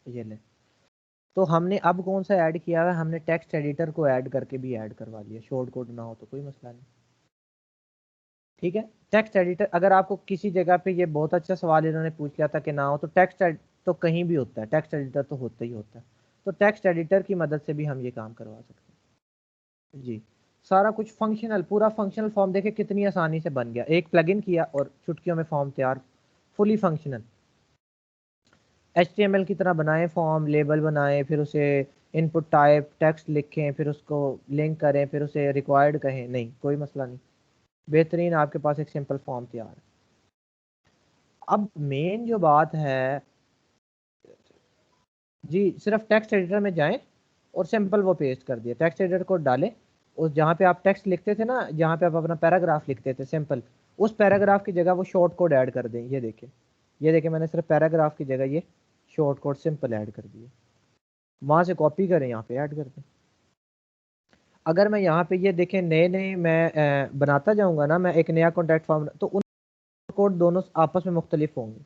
Speaker 1: ये ले। तो हमने अब कौन सा ऐड किया है, हमने टेक्स्ट एडिटर को ऐड करके भी ऐड करवा लिया। शॉर्ट कोड ना हो तो कोई मसला नहीं। ठीक है, टेक्स्ट एडिटर अगर आपको किसी जगह पे, ये बहुत अच्छा सवाल इन्होंने पूछ लिया था कि ना हो, तो तो कहीं भी होता है, टेक्स्ट एडिटर तो होता ही होता है। तो टेक्स्ट एडिटर की मदद से भी हम ये काम करवा सकते हैं जी। सारा कुछ फंक्शनल, पूरा फंक्शनल फॉर्म देखे कितनी आसानी से बन गया। एक प्लगइन किया और चुटकियों में फॉर्म तैयार, फुली फंक्शनल। HTML की तरह बनाएं फॉर्म, लेबल बनाएं, फिर उसे इनपुट टाइप टेक्स्ट लिखें, फिर उसको लिंक करें, फिर उसे रिक्वायर्ड कहें, नहीं कोई मसला नहीं। बेहतरीन आपके पास एक सिंपल फॉर्म तैयार है। अब मेन जो बात है जी, सिर्फ टेक्स्ट एडिटर में जाएं और सिंपल वो पेस्ट कर दिया। टेक्स्ट एडिटर को डालें, उस जहाँ पे आप टेक्स्ट लिखते थे ना, जहाँ पे आप अपना पैराग्राफ लिखते थे सिंपल, उस पैराग्राफ की जगह वो शॉर्ट कोड ऐड कर दें। ये देखें मैंने सिर्फ पैराग्राफ की जगह ये शॉर्ट कोड सिंपल ऐड कर दिए। वहाँ से कॉपी करें, यहाँ पे ऐड कर दें। अगर मैं यहाँ पे ये देखें, नए नए मैं बनाता जाऊँगा ना, मैं एक नया कॉन्टैक्ट फॉर्म, तो उन कोड दोनों आपस में मुख्तलिफ होंगे।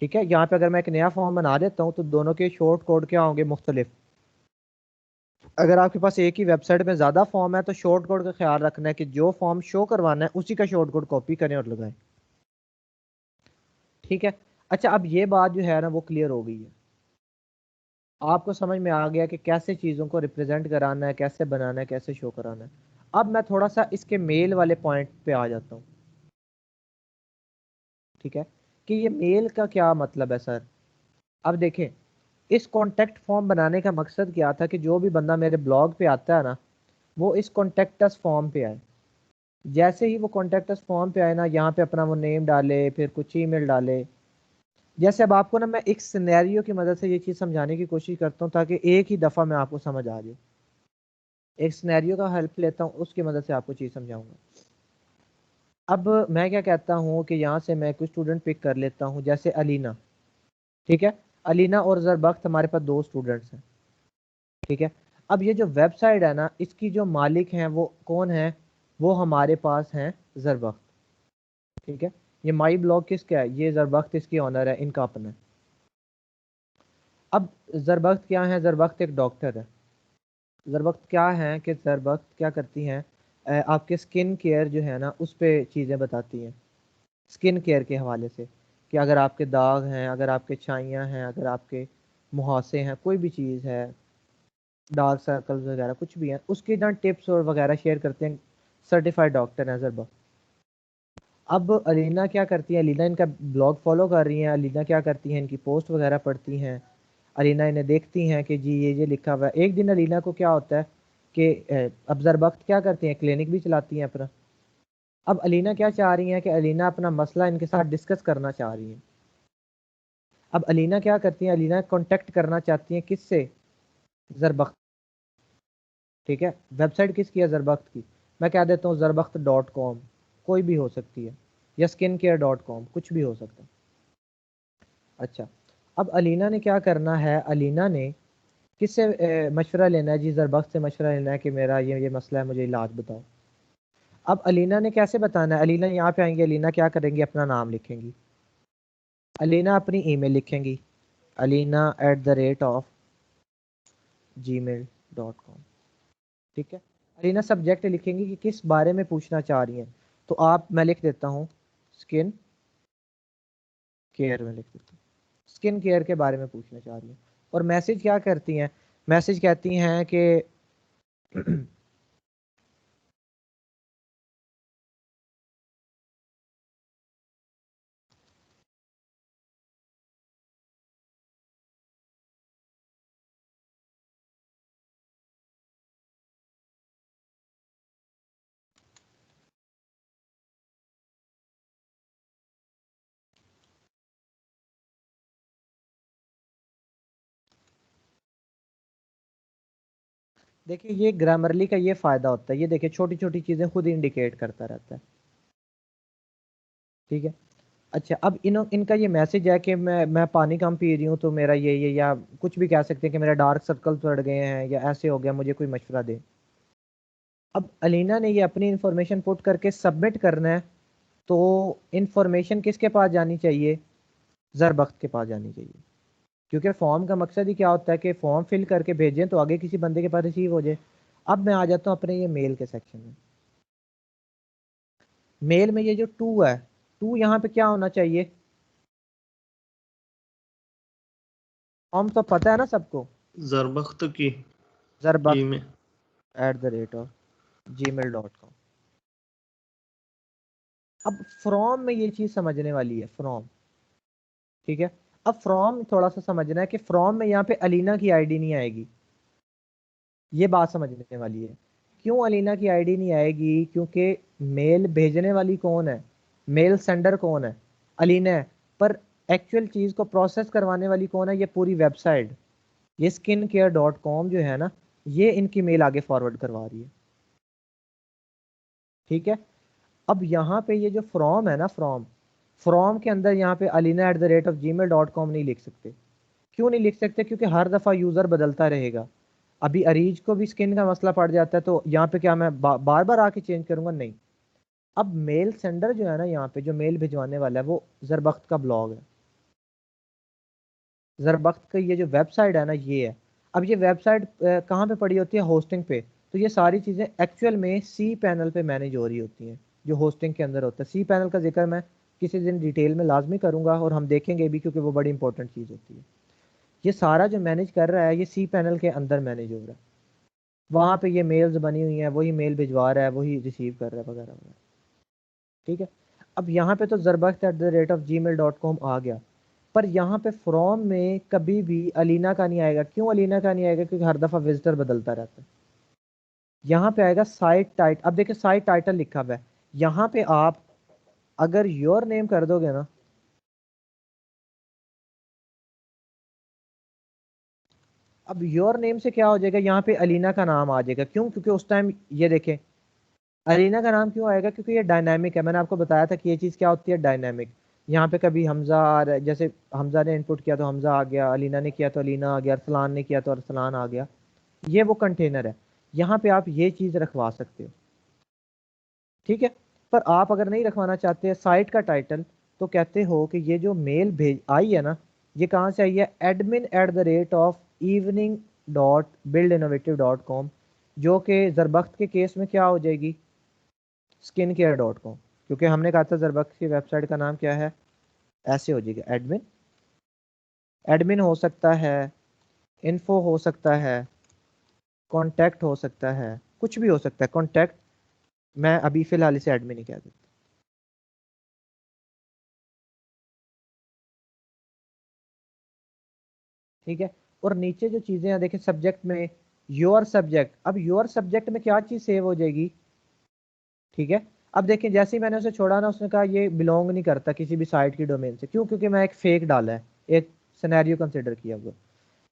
Speaker 1: ठीक है, यहाँ पे अगर मैं एक नया फॉर्म बना देता हूँ तो दोनों के शॉर्ट कोड क्या होंगे, मुख्तलिफ। अगर आपके पास एक ही वेबसाइट में ज़्यादा फॉर्म है तो शॉर्ट कोड का ख्याल रखना है कि जो फॉर्म शो करवाना है उसी का शॉर्ट कोड कॉपी करें और लगाएं। ठीक है, अच्छा अब ये बात जो है ना वो क्लियर हो गई है, आपको समझ में आ गया कि कैसे चीज़ों को रिप्रेजेंट कराना है, कैसे बनाना है, कैसे शो कराना है। अब मैं थोड़ा सा इसके मेल वाले पॉइंट पे आ जाता हूँ। ठीक है, कि ये मेल का क्या मतलब है सर। अब देखें, इस कॉन्टेक्ट फॉर्म बनाने का मकसद क्या था कि जो भी बंदा मेरे ब्लॉग पे आता है ना, वो इस कॉन्टेक्ट अस फॉर्म पे आए। जैसे ही वो कॉन्टेक्ट अस फॉर्म पे आए ना, यहाँ पे अपना वो नेम डाले, फिर कुछ ईमेल डाले। जैसे अब आपको ना मैं एक सिनेरियो की मदद से ये चीज़ समझाने की कोशिश करता हूँ ताकि एक ही दफ़ा में आपको समझ आ जाए। एक सिनेरियो का हेल्प लेता हूँ, उसकी मदद से आपको चीज़ समझाऊंगा। अब मैं क्या कहता हूँ कि यहाँ से मैं कुछ स्टूडेंट पिक कर लेता हूँ, जैसे अलीना। ठीक है, अलीना और ज़रबख्त हमारे पास दो स्टूडेंट्स हैं। ठीक है, अब ये जो वेबसाइट है ना, इसकी जो मालिक हैं वो कौन है, वो हमारे पास हैं ज़रबख्त। ठीक है, ये माई ब्लॉग किसका है, ये ज़रबख्त इसकी ऑनर है, इनका अपना है। अब ज़रबख्त क्या है, ज़रबख्त एक डॉक्टर है। ज़रबख्त क्या है कि ज़रबख्त क्या करती हैं, आपके स्किन केयर जो है ना उस पर चीज़ें बताती हैं, स्किन केयर के हवाले से, कि अगर आपके दाग हैं, अगर आपके छाइयाँ हैं, अगर आपके मुहासे हैं, कोई भी चीज़ है, डार्क सर्कल्स वगैरह कुछ भी हैं, उसके ना टिप्स और वगैरह शेयर करते हैं। सर्टिफाइड डॉक्टर हैं ज़रबख्त। अब अलीना क्या करती है, अलीना इनका ब्लॉग फॉलो कर रही हैं, अलीना क्या करती हैं, इनकी पोस्ट वगैरह पढ़ती हैं, अलीना इन्हें देखती हैं कि जी ये लिखा हुआ है। एक दिन अलीना को क्या होता है कि अब ज़रबख्त क्या करती हैं, क्लिनिक भी चलाती हैं अपना। अब अलीना क्या चाह रही हैं कि अलीना अपना मसला इनके साथ डिस्कस करना चाह रही हैं। अब अलीना क्या करती हैं, अलीना कांटेक्ट करना चाहती हैं किससे, ज़रबख्त। ठीक है, वेबसाइट किसकी है, ज़रबख्त की। मैं कह देता हूँ ज़रबख्त.com, कोई भी हो सकती है, या skincare.com, कुछ भी हो सकता है। अच्छा, अब अलीना ने क्या करना है, अलीना ने किससे मशवरा लेना है जी, ज़रबख्त से मशवरा लेना है कि मेरा ये मसला है, मुझे इलाज बताओ। अब अलीना ने कैसे बताना है, अलीना यहाँ पे आएंगी, अलीना क्या करेंगी, अपना नाम लिखेंगी, अलीना अपनी ईमेल लिखेंगी, alina@gmail.com। ठीक है, अलीना सब्जेक्ट लिखेंगी कि किस बारे में पूछना चाह रही हैं। तो आप, मैं लिख देता हूँ स्किन केयर में लिख देता हूँ, स्किन केयर के बारे में पूछना चाह रही हैं। और मैसेज क्या करती हैं, मैसेज कहती हैं कि देखिए ये ग्रामरली का ये फ़ायदा होता है, ये देखिए छोटी छोटी चीज़ें खुद इंडिकेट करता रहता है। ठीक है, अच्छा, अब इनका ये मैसेज है कि मैं पानी कम पी रही हूँ तो मेरा ये या कुछ भी कह सकते हैं कि मेरा डार्क सर्कल बढ़ गए हैं या ऐसे हो गया, मुझे कोई मशवरा दे। अब अलीना ने ये अपनी इंफॉर्मेशन पुट करके सबमिट करना है, तो इंफॉर्मेशन किसके पास जानी चाहिए, ज़रबख्त के पास जानी चाहिए। क्योंकि फॉर्म का मकसद ही क्या होता है कि फॉर्म फिल करके भेजें तो आगे किसी बंदे के पास रिसीव हो जाए। अब मैं आ जाता हूँ अपने ये मेल के सेक्शन में। मेल में ये जो टू है, टू यहाँ पे क्या होना चाहिए, फॉर्म तो पता है ना सबको,
Speaker 2: ज़रबख्त की
Speaker 1: ज़रबख्त
Speaker 2: ईमेल।
Speaker 1: @gmail.com। अब फ्रॉम में ये चीज़ समझने वाली है, फ्रॉम। ठीक है, अब फ्रॉम थोड़ा सा समझना है कि फ्रॉम में यहाँ पे अलीना की आईडी नहीं आएगी, ये बात समझने वाली है। क्यों अलीना की आईडी नहीं आएगी, क्योंकि मेल भेजने वाली कौन है, मेल सेंडर कौन है, अलीना है। पर एक्चुअल चीज़ को प्रोसेस करवाने वाली कौन है, ये पूरी वेबसाइट, ये skincare.com जो है ना, ये इनकी मेल आगे फॉरवर्ड करवा रही है। ठीक है, अब यहाँ पे ये जो फ्रॉम है ना, फ्रॉम, फ्रॉम के अंदर यहाँ पे alina@gmail.com नहीं लिख सकते। क्यों नहीं लिख सकते, क्योंकि हर दफ़ा यूज़र बदलता रहेगा। अभी अरीज को भी स्किन का मसला पड़ जाता है, तो यहाँ पे क्या मैं बार बार आके चेंज करूंगा, नहीं। अब मेल सेंडर जो है ना, यहाँ पे जो मेल भिजवाने वाला है वो ज़रबख्त का ब्लॉग है, ज़रबख्त का ये जो वेबसाइट है ना, ये है। अब ये वेबसाइट कहाँ पे पड़ी होती है, होस्टिंग पे। तो ये सारी चीज़ें एक्चुअल में सी पैनल पे मैनेज हो रही होती हैं, जो होस्टिंग के अंदर होता है। सी पैनल का जिक्र मैं किसी दिन डिटेल में लाजमी करूंगा, और हम देखेंगे भी, क्योंकि वो बड़ी इंपॉर्टेंट चीज़ होती है। ये सारा जो मैनेज कर रहा है, ये सी पैनल के अंदर मैनेज हो रहा है। वहाँ पे ये मेल्स बनी हुई हैं, वही मेल भिजवा रहा है, वही रिसीव कर रहा है, वगैरह वगैरह। ठीक है, अब यहाँ पे तो ज़रबख्त@gmail.com आ गया, पर यहाँ पे फ्रॉम में कभी भी अलीना का नहीं आएगा। क्यों अलीना का नहीं आएगा, क्योंकि हर दफ़ा विजिटर बदलता रहता है। यहाँ पे आएगा साइट टाइटल। अब देखिए साइट टाइटल लिखा हुआ है, यहाँ पे आप अगर योर नेम कर दोगे ना, अब योर नेम से क्या हो जाएगा, यहाँ पे अलीना का नाम आ जाएगा। क्यों, क्योंकि उस टाइम ये देखें अलीना का नाम क्यों आएगा, क्योंकि ये डायनामिक है। मैंने आपको बताया था कि ये चीज़ क्या होती है, डायनामिक। यहाँ पे कभी हमजा आ रहा है, जैसे हमजा ने इनपुट किया तो हमजा आ गया, अलीना ने किया तो अलीना आ गया, अरसलान ने किया तो अरसलान आ गया। ये वो कंटेनर है, यहाँ पे आप ये चीज़ रखवा सकते हो। ठीक है, पर आप अगर नहीं रखवाना चाहते साइट का टाइटल, तो कहते हो कि ये जो मेल भेज आई है ना, ये कहाँ से आई है, admin@evening.buildinnovative.com, जो कि ज़रबख्त के केस में क्या हो जाएगी, skincare.com। क्योंकि हमने कहा था ज़रबख्त की वेबसाइट का नाम क्या है, ऐसे हो जाएगा, एडमिन। एडमिन हो सकता है, इन्फो हो सकता है, कॉन्टैक्ट हो सकता है, कुछ भी हो सकता है। कॉन्टैक्ट, मैं अभी फ़िलहाल इसे एडमिन ही कह देता हूँ। ठीक है, और नीचे जो चीज़ें हैं देखिए, सब्जेक्ट में योर सब्जेक्ट, अब योर सब्जेक्ट में क्या चीज़ सेव हो जाएगी, ठीक है। अब देखिए जैसे ही मैंने उसे छोड़ा ना, उसने कहा ये बिलोंग नहीं करता किसी भी साइट की डोमेन से, क्यों, क्योंकि मैं एक फेक डाला है, एक सिनेरियो कंसिडर किया हुआ।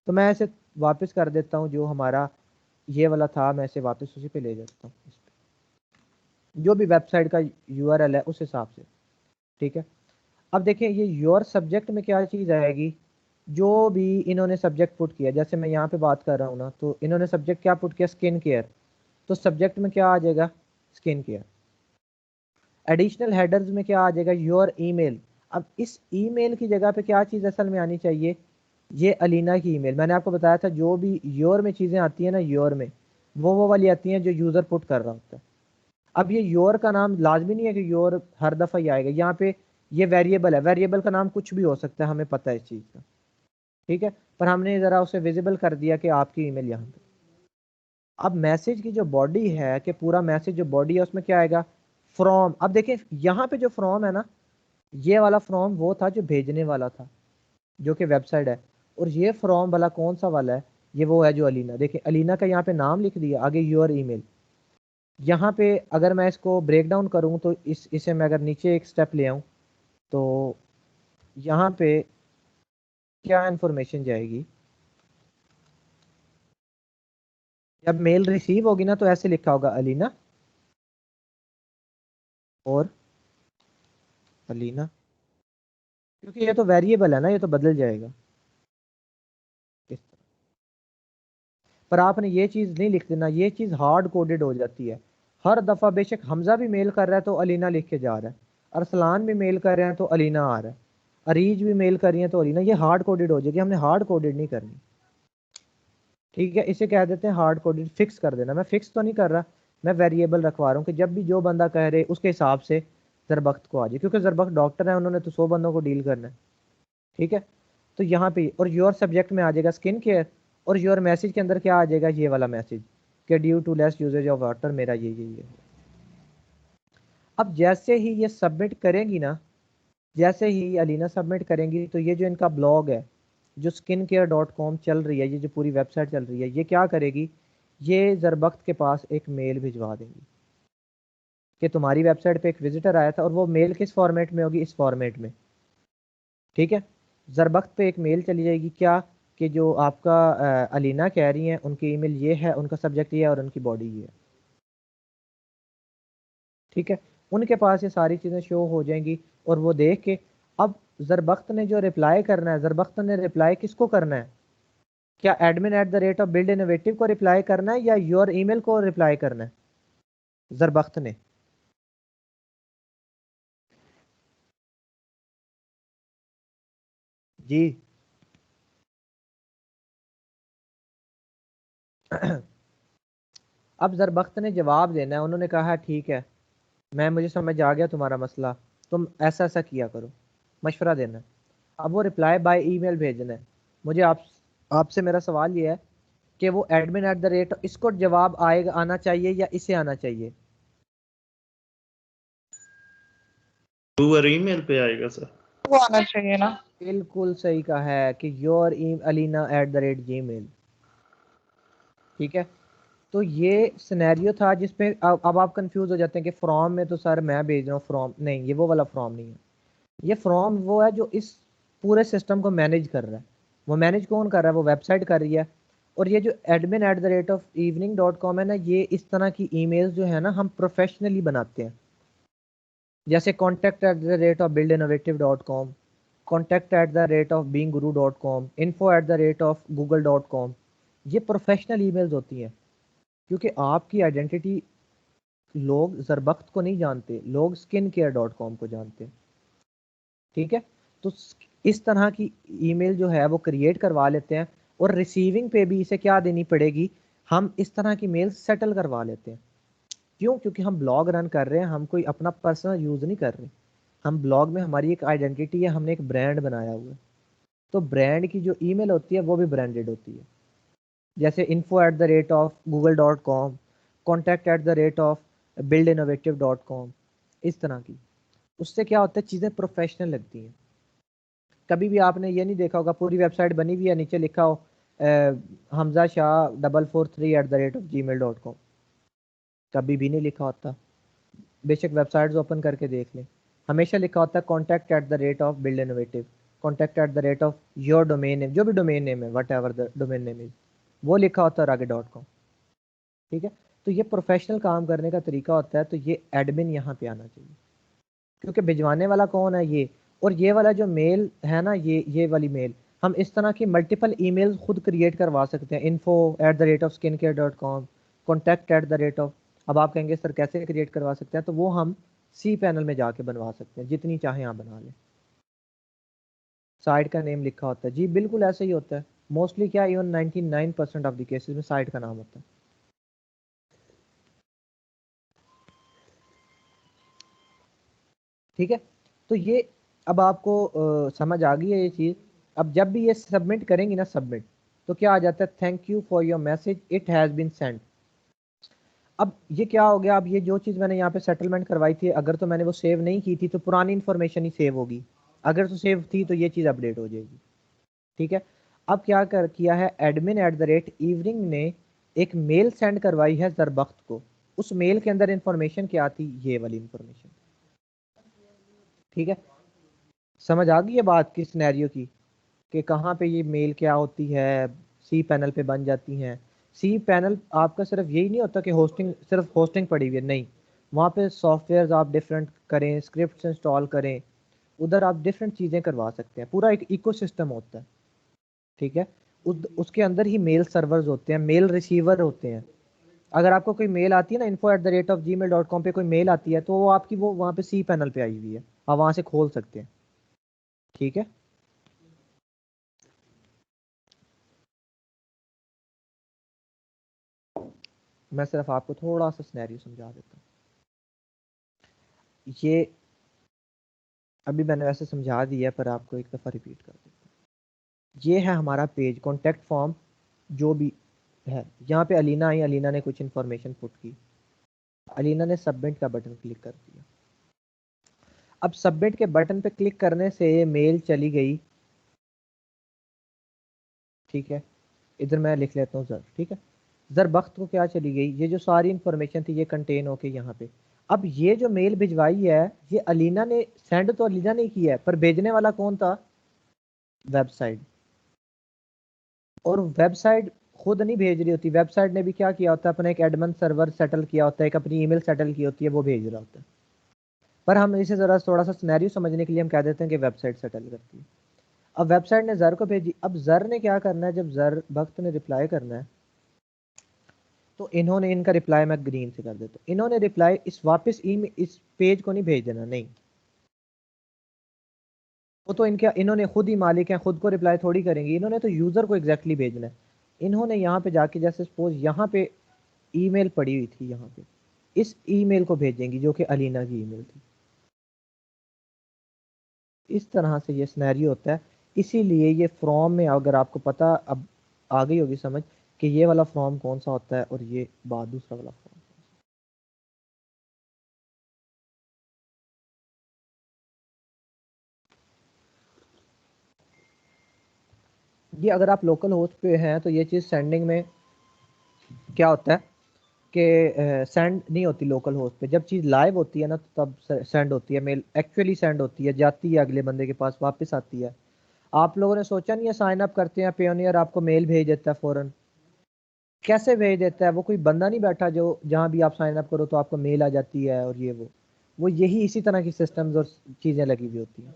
Speaker 1: तो मैं इसे वापस कर देता हूँ, जो हमारा ये वाला था मैं इसे वापस उसी पे ले जाता हूँ, जो भी वेबसाइट का यूआरएल है उस हिसाब से, ठीक है। अब देखिए ये योर सब्जेक्ट में क्या चीज़ आएगी, जो भी इन्होंने सब्जेक्ट पुट किया, जैसे मैं यहाँ पे बात कर रहा हूँ ना, तो इन्होंने सब्जेक्ट क्या पुट किया, स्किन केयर, तो सब्जेक्ट में क्या आ जाएगा, स्किन केयर। एडिशनल हेडर्स में क्या आ जाएगा, योर ईमेल। अब इस ईमेल की जगह पे क्या चीज़ असल में आनी चाहिए, ये अलीना की ईमेल। मैंने आपको बताया था जो भी योर में चीज़ें आती हैं ना, योर में वो वाली आती हैं जो यूज़र पुट कर रहा होता है। अब ये योर का नाम लाजमी नहीं है कि योर हर दफ़ा ही आएगा, यहाँ पे ये वेरिएबल है, वेरिएबल का नाम कुछ भी हो सकता है, हमें पता है इस चीज़ का, ठीक है। पर हमने ज़रा उसे विजिबल कर दिया कि आपकी ईमेल यहाँ पे। अब मैसेज की जो बॉडी है, कि पूरा मैसेज जो बॉडी है उसमें क्या आएगा, फ्रॉम। अब देखें यहाँ पे जो फ्रॉम है ना, ये वाला फ्रॉम वो था जो भेजने वाला था, जो कि वेबसाइट है, और ये फ्रॉम वाला कौन सा वाला है, ये वो है जो अलीना। देखिए अलीना का यहाँ पे नाम लिख दिया, आगे योर ईमेल। यहाँ पे अगर मैं इसको ब्रेक डाउन करूँ तो इसे मैं अगर नीचे एक स्टेप ले आऊँ, तो यहाँ पे क्या इंफॉर्मेशन जाएगी, जब मेल रिसीव होगी ना तो ऐसे लिखा होगा अलीना और अलीना, क्योंकि ये तो वेरिएबल है ना, ये तो बदल जाएगा इस तरह। पर आपने ये चीज़ नहीं लिख देना, ये चीज़ हार्ड कोडेड हो जाती है हर दफ़ा। बेशक हमजा भी मेल कर रहा है तो अलीना लिख के जा रहा है, अरसलान भी मेल कर रहे हैं तो अलीना आ रहा है, अरीज भी मेल कर रही है तो अलीना। ये हार्ड कोडेड हो जाएगी, हमने हार्ड कोडेड नहीं करनी, ठीक है। इसे कह देते हैं हार्ड कोडेड। फिक्स कर देना, मैं फिक्स तो नहीं कर रहा, मैं वेरिएबल रखवा रहा हूँ कि जब भी जो बंदा कह रहे उसके हिसाब से ज़रबख्त को आ जाए, क्योंकि ज़रबख्त डॉक्टर है, उन्होंने तो 100 बंदों को डील करना है, ठीक है। तो यहाँ पे और योर सब्जेक्ट में आ जाएगा स्किन केयर, और योर मैसेज के अंदर क्या आ जाएगा, ये वाला मैसेज कि due to less usages of water, मेरा ये। अब जैसे ही ये सबमिट करेंगी ना, जैसे ही अलीना सबमिट करेंगी, तो ये जो इनका ब्लॉग है, जो skincare.com चल रही है, ये जो पूरी वेबसाइट चल रही है, ये क्या करेगी, ये ज़रबख्त के पास एक मेल भिजवा देंगी कि तुम्हारी वेबसाइट पे एक विजिटर आया था, और वो मेल किस फॉर्मेट में होगी, इस फॉर्मेट में, ठीक है। ज़रबख्त पे एक मेल चली जाएगी, क्या, कि जो आपका अलीना कह रही हैं उनकी ईमेल ये है, उनका सब्जेक्ट ये है और उनकी बॉडी ये है, ठीक है। उनके पास ये सारी चीज़ें शो हो जाएंगी, और वो देख के अब ज़रबख्त ने जो रिप्लाई करना है, ज़रबख्त ने रिप्लाई किसको करना है, क्या admin@build innovative को रिप्लाई करना है या योर ईमेल को रिप्लाई करना है, ज़रबख्त ने। जी अब ज़रबख्त ने जवाब देना है, उन्होंने कहा ठीक है, मुझे समझ आ गया तुम्हारा मसला, तुम ऐसा ऐसा किया करो, मशवरा देना है। अब वो रिप्लाई बाय ईमेल भेजना है। मुझे आपसे मेरा सवाल ये है कि वो admin@, इसको जवाब आना चाहिए या इसे आना चाहिए,
Speaker 2: यूर ईमेल पे आएगा सर,
Speaker 5: वो आना चाहिए ना।
Speaker 1: बिल्कुल सही कहा है कि योर alina@gmail, ठीक है। तो ये सिनेरियो था जिसमें अब आप कंफ्यूज हो जाते हैं कि फ्रॉम में तो सर मैं भेज रहा हूँ, फ्रॉम नहीं, ये वो वाला फ्रॉम नहीं है। ये फ्रॉम वो है जो इस पूरे सिस्टम को मैनेज कर रहा है। वो मैनेज कौन कर रहा है, वो वेबसाइट कर रही है। और ये जो admin@evening.com है ना, ये इस तरह की ईमेल्स जो है ना हम प्रोफेशनली बनाते हैं, जैसे contact@buildinnovative.com, contact@beangguru.com, info@google.com। ये प्रोफेशनल ईमेल्स होती हैं, क्योंकि आपकी आइडेंटिटी लोग ज़रबख्त को नहीं जानते, लोग skincare.com को जानते हैं, ठीक है। तो इस तरह की ईमेल जो है वो क्रिएट करवा लेते हैं, और रिसीविंग पे भी इसे क्या देनी पड़ेगी, हम इस तरह की मेल सेटल करवा लेते हैं। क्यों, क्योंकि हम ब्लॉग रन कर रहे हैं, हम कोई अपना पर्सनल यूज़ नहीं कर रहे, हम ब्लॉग में हमारी एक आइडेंटिटी है, हमने एक ब्रांड बनाया हुआ है। तो ब्रांड की जो ईमेल होती है वो भी ब्रांडेड होती है, जैसे info@google.com, contact@buildinnovative.com, इस तरह की। उससे क्या होता है, चीज़ें प्रोफेशनल लगती हैं। कभी भी आपने ये नहीं देखा होगा पूरी वेबसाइट बनी हुई है, नीचे लिखा हो हमजा शाह 443@gmail.com, कभी भी नहीं लिखा होता। बेशक वेबसाइट्स ओपन करके देख लें, हमेशा लिखा होता है contact@buildinnovative, contact@ your domain name, जो भी डोमेन नेम है, what ever the domain name is, वो लिखा होता है raga.com। ठीक है, तो ये प्रोफेशनल काम करने का तरीका होता है। तो ये एडमिन यहाँ पे आना चाहिए, क्योंकि भिजवाने वाला कौन है, ये। और ये वाला जो मेल है ना, ये वाली मेल, हम इस तरह की मल्टीपल ईमेल खुद क्रिएट करवा सकते हैं। info@skincare.com, contact@, अब आप कहेंगे सर कैसे क्रिएट करवा सकते हैं, तो वो हम सी पैनल में जाके बनवा सकते हैं, जितनी चाहें आप बना लें। साइट का नेम लिखा होता है, जी बिल्कुल ऐसे ही होता है। मोस्टली क्या, इवन 99% ऑफ द केसेस में साइट का नाम होता है। ठीक है, तो ये अब आपको समझ आ गई है ये चीज़। अब जब भी ये सबमिट करेंगी ना, सबमिट, तो क्या आ जाता है, thank you for your message, it has been send. अब ये क्या हो गया, अब ये जो चीज़ मैंने यहाँ पे सेटलमेंट करवाई थी, अगर तो मैंने वो सेव नहीं की थी तो पुरानी इन्फॉर्मेशन ही सेव होगी, अगर तो सेव थी तो ये चीज़ अपडेट हो जाएगी। ठीक है, अब क्या किया है, admin@evening ने एक मेल सेंड करवाई है ज़रबख्त को। उस मेल के अंदर इंफॉर्मेशन क्या थी, ये वाली इंफॉर्मेशन। ठीक है, समझ आ गई है बात की सिनेरियो की, कि कहाँ पे ये मेल क्या होती है, सी पैनल पे बन जाती हैं। सी पैनल आपका सिर्फ यही नहीं होता कि होस्टिंग, सिर्फ होस्टिंग पड़ी हुई है, नहीं, वहाँ पे सॉफ्टवेयर आप डिफरेंट करें, स्क्रिप्ट इंस्टॉल करें, उधर आप डिफरेंट चीज़ें करवा सकते हैं, पूरा एक इकोसिस्टम होता है। ठीक है, उसके अंदर ही मेल सर्वर्स होते हैं, मेल रिसीवर होते हैं। अगर आपको कोई मेल आती है ना, info@gmail.com पे कोई मेल आती है, तो वो आपकी वो वहाँ पे सी पैनल पे आई हुई है, आप वहाँ से खोल सकते हैं। ठीक है, मैं सिर्फ आपको थोड़ा सा सिनेरियो समझा देता हूँ। ये अभी मैंने वैसे समझा दिया है, पर आपको एक दफ़ा रिपीट कर देता हूँ। ये है हमारा पेज, कॉन्टेक्ट फॉर्म जो भी है। यहाँ पे अलीना आई, अलीना ने कुछ इन्फॉर्मेशन पुट की, अलीना ने सबमिट का बटन क्लिक कर दिया। अब सबमिट के बटन पे क्लिक करने से मेल चली गई। ठीक है, इधर मैं लिख लेता हूँ ज़र। ठीक है, ज़रबख्त को क्या चली गई, ये जो सारी इंफॉर्मेशन थी ये कंटेन होके यहाँ पे। अब ये जो मेल भिजवाई है, ये अलीना ने सेंड तो अलीना ने किया है, पर भेजने वाला कौन था, वेबसाइट। और वेबसाइट खुद नहीं भेज रही होती, वेबसाइट ने भी क्या किया होता है, अपना एक एडमिन सर्वर सेटल किया होता है, एक अपनी ईमेल सेटल की होती है, वो भेज रहा होता है। पर हम इसे ज़रा थोड़ा सा सिनेरियो समझने के लिए हम कह देते हैं कि वेबसाइट सेटल करती है। अब वेबसाइट ने ज़र को भेजी, अब ज़र ने क्या करना है, जब ज़रबख्त ने रिप्लाई करना है, तो इन्होंने, इनका रिप्लाई मैं ग्रीन से कर देता हूँ, इन्होंने रिप्लाई इस वापस इस पेज को नहीं भेज देना, नहीं, वो तो इनके, इन्होंने खुद ही मालिक हैं, खुद को रिप्लाई थोड़ी करेंगे, इन्होंने तो यूज़र को एग्जैक्टली भेजना है। इन्होंने यहाँ पे जाके, जैसे सपोज यहाँ पे ईमेल पड़ी हुई थी, यहाँ पे इस ईमेल को भेजेंगी जो कि अलीना की ईमेल थी। इस तरह से ये सिनेरियो होता है। इसीलिए ये फ्रॉम में, अगर आपको पता अब आ गई होगी समझ कि ये वाला फॉर्म कौन सा होता है और ये बाद दूसरा वाला फॉर्म। ये अगर आप लोकल होस्ट पे हैं तो ये चीज़ सेंडिंग में क्या होता है कि सेंड नहीं होती लोकल होस्ट पे। जब चीज़ लाइव होती है ना, तो तब सेंड होती है मेल, एक्चुअली सेंड होती है, जाती है अगले बंदे के पास, वापस आती है। आप लोगों ने सोचा नहीं है, साइन अप करते हैं, पेयोनियर आपको मेल भेज देता है फ़ौरन। कैसे भेज देता है, वो कोई बंदा नहीं बैठा जो जहाँ भी आप साइन अप करो तो आपको मेल आ जाती है और ये वो यही इसी तरह की सिस्टम्स और चीज़ें लगी हुई होती हैं।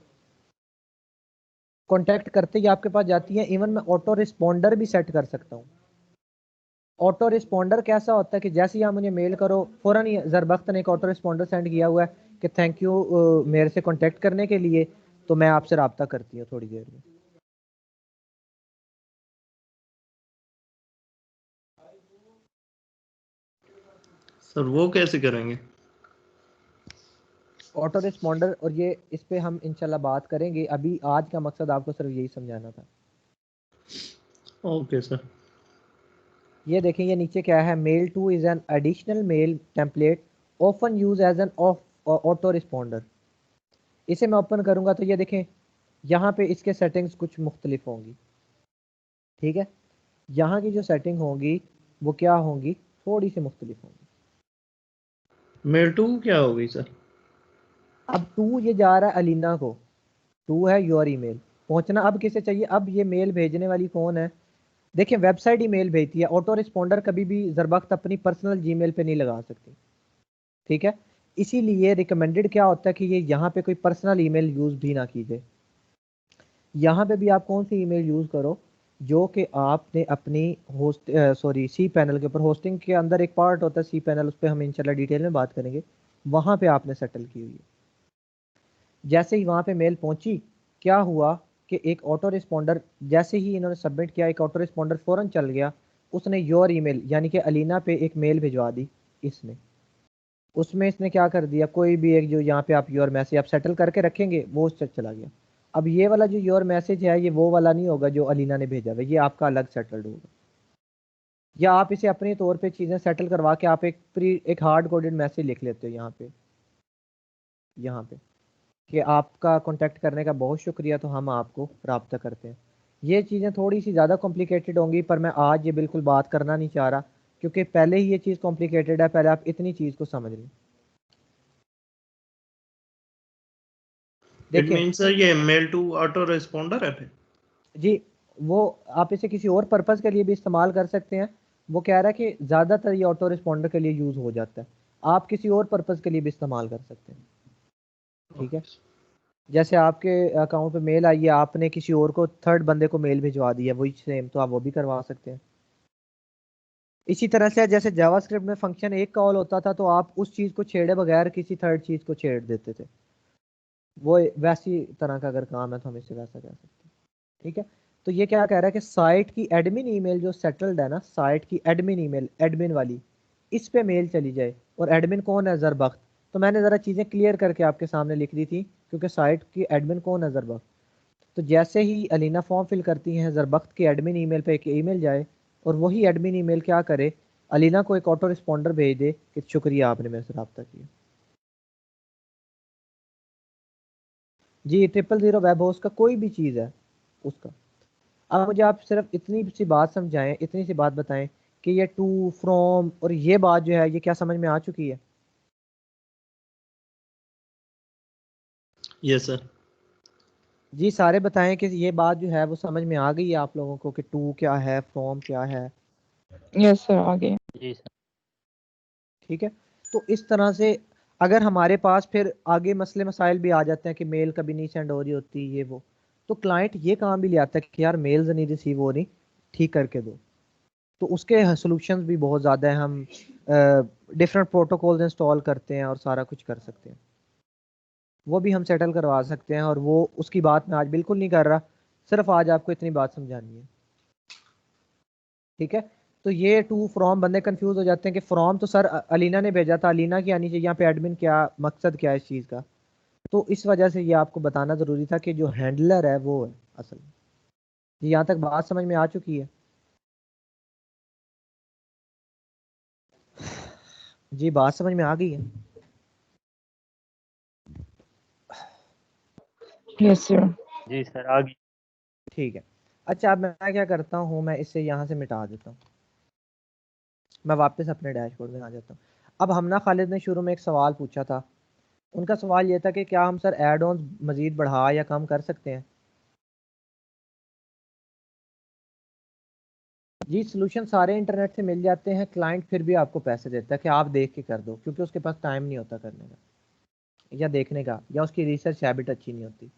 Speaker 1: कॉन्टैक्ट करते ही आपके पास जाती हैं। इवन मैं ऑटो रिस्पॉन्डर भी सेट कर सकता हूँ। ऑटो रिस्पॉन्डर कैसा होता है कि जैसे ही आप मुझे मेल करो, फ़ौरन ही ज़रबख्त ने एक ऑटो रिस्पॉन्डर सेंड किया हुआ है कि थैंक यू मेरे से कॉन्टैक्ट करने के लिए, तो मैं आपसे रब्ता करती हूँ थोड़ी देर में।
Speaker 2: सर वो कैसे करेंगे?
Speaker 1: ऑटो रिस्पॉन्डर, और ये इस पे हम इंशाल्लाह बात करेंगे। अभी आज का मकसद आपको सिर्फ यही समझाना था।
Speaker 2: Okay sir.
Speaker 1: ये देखें, ये नीचे क्या है, mail two is an additional mail template often use as an autoresponder. इसे मैं ओपन करूंगा तो ये देखें यहाँ पे इसके सेटिंग्स कुछ मुख्तलिफ होंगी। ठीक है, यहाँ की जो सेटिंग होगी वो क्या होंगी, थोड़ी सी मुख्तलिफ होंगी।
Speaker 2: मेल 2 क्या होगी सर?
Speaker 1: अब 2 ये जा रहा है अलीना को, 2 है योर ईमेल पहुंचना। अब किसे चाहिए, अब ये मेल भेजने वाली कौन है? देखिए वेबसाइट ईमेल भेजती है, ऑटो रिस्पॉन्डर कभी भी ज़रबख्त अपनी पर्सनल जीमेल पे नहीं लगा सकती, ठीक है। इसीलिए रिकमेंडेड क्या होता है कि ये यहाँ पे कोई पर्सनल ईमेल यूज़ भी ना कीजिए। यहाँ पे भी आप कौन सी ईमेल यूज़ करो, जो कि आपने अपनी होस्ट सॉरी सी पैनल के ऊपर, होस्टिंग के अंदर एक पार्ट होता है सी पैनल, उस पर हम इंशाल्लाह डिटेल में बात करेंगे, वहाँ पे आपने सेटल की हुई है। जैसे ही वहाँ पे मेल पहुंची, क्या हुआ कि एक ऑटो रिस्पॉन्डर, जैसे ही इन्होंने सबमिट किया, एक ऑटो रिस्पॉन्डर फ़ौरन चल गया, उसने योर ईमेल यानी कि अलीना पे एक मेल भिजवा दी इसने। उसमें इसने क्या कर दिया, कोई भी एक जो यहाँ पे आप योर मैसेज आप सेटल करके रखेंगे वो उस तक चला गया। अब ये वाला जो योर मैसेज है ये वो वाला नहीं होगा जो अलीना ने भेजा हुआ, ये आपका अलग सेटल्ड होगा। या आप इसे अपने तौर पे चीज़ें सेटल करवा के आप एक हार्ड कोडेड मैसेज लिख लेते हो यहाँ पे कि आपका कांटेक्ट करने का बहुत शुक्रिया, तो हम आपको रब्ता करते हैं। ये चीज़ें थोड़ी सी ज़्यादा कॉम्प्लिकेटेड होंगी, पर मैं आज ये बिल्कुल बात करना नहीं चाह रहा, क्योंकि पहले ही ये चीज़ कॉम्प्लिकेटेड है, पहले आप इतनी चीज़ को समझ लें।
Speaker 2: इट
Speaker 1: देखिए
Speaker 2: मीन सर ये मेल 2 ऑटो रिस्पॉन्डर है फिर?
Speaker 1: जी, वो आप इसे किसी और पर्पज़ के लिए भी इस्तेमाल कर सकते हैं। वो कह रहा है कि ज़्यादातर ये ऑटो रिस्पॉन्डर के लिए यूज़ हो जाता है, आप किसी और पर्पज़ के लिए भी इस्तेमाल कर सकते हैं, ठीक है। जैसे आपके अकाउंट पे मेल आई है, आपने किसी और को, थर्ड बंदे को मेल भिजवा दी है वही सेम, तो आप वो भी करवा सकते हैं। इसी तरह से जैसे जावास्क्रिप्ट में फंक्शन एक कॉल होता था, तो आप उस चीज़ को छेड़े बगैर किसी थर्ड चीज़ को छेड़ देते थे, वो वैसी तरह का अगर काम है तो हम इसे वैसा कह सकते हैं, ठीक है। तो ये क्या कह रहा है कि साइट की एडमिन ईमेल जो सेटल्ड है ना, साइट की एडमिन ईमेल, एडमिन वाली, इस पे मेल चली जाए। और एडमिन कौन है? ज़रबख्त। तो मैंने ज़रा चीज़ें क्लियर करके आपके सामने लिख दी थी, क्योंकि साइट की एडमिन कौन है? ज़रबख्त। तो जैसे ही अलीना फॉर्म फिल करती हैं, ज़रबख्त की एडमिन ईमेल पे एक ईमेल जाए, और वही एडमिन ईमेल क्या करे, अलीना को एक ऑटो रिस्पॉन्डर भेज दे कि शुक्रिया आपने मेरे से रब्ता किया। जी 000 वेब होस्ट का कोई भी चीज़ है उसका। अब मुझे आप सिर्फ इतनी सी बात समझाएं, इतनी सी बात बताएं कि ये टू फ्रॉम और ये बात जो है ये क्या समझ में आ चुकी है?
Speaker 2: Yes sir.
Speaker 1: जी सारे बताएं कि ये बात जो है वो समझ में आ गई है आप लोगों को कि टू क्या है, फ्रॉम क्या है?
Speaker 5: यस सर आगे।
Speaker 3: जी सर।
Speaker 1: ठीक है। तो इस तरह से अगर हमारे पास फिर आगे मसले मसाइल भी आ जाते हैं कि मेल कभी नहीं सेंड हो रही होती ये वो, तो क्लाइंट ये काम भी ले आता है कि यार मेल्स नहीं रिसीव हो रही, ठीक करके दो। तो उसके सॉल्यूशंस भी बहुत ज़्यादा हैं, हम डिफरेंट प्रोटोकॉल्स इंस्टॉल करते हैं और सारा कुछ कर सकते हैं, वो भी हम सेटल करवा सकते हैं। और वो उसकी बात मैं आज बिल्कुल नहीं कर रहा, सिर्फ आज आपको इतनी बात समझानी है, ठीक है। तो ये टू फ्रॉम बंदे कंफ्यूज हो जाते हैं कि फ्रॉम तो सर अलीना ने भेजा था, अलीना की आनी चाहिए, यहाँ पे एडमिन क्या मकसद क्या है इस चीज़ का। तो इस वजह से ये आपको बताना ज़रूरी था कि जो हैंडलर है वो है असल में। यहाँ तक बात समझ में आ चुकी है? जी बात समझ में आ गई है?
Speaker 5: Yes sir.
Speaker 3: जी सर आगे।
Speaker 1: ठीक है। अच्छा अब मैं क्या करता हूँ, मैं इसे यहाँ से मिटा देता हूँ, मैं वापस अपने डैशबोर्ड में आ जाता हूँ। अब हमना खालिद ने शुरू में एक सवाल पूछा था, उनका सवाल ये था कि क्या हम सर एड ऑन मज़ीद बढ़ा या कम कर सकते हैं? जी सॉल्यूशन सारे इंटरनेट से मिल जाते हैं, क्लाइंट फिर भी आपको पैसे देता है कि आप देख के कर दो, क्योंकि उसके पास टाइम नहीं होता करने का या देखने का, या उसकी रिसर्च हैबिट अच्छी नहीं होती।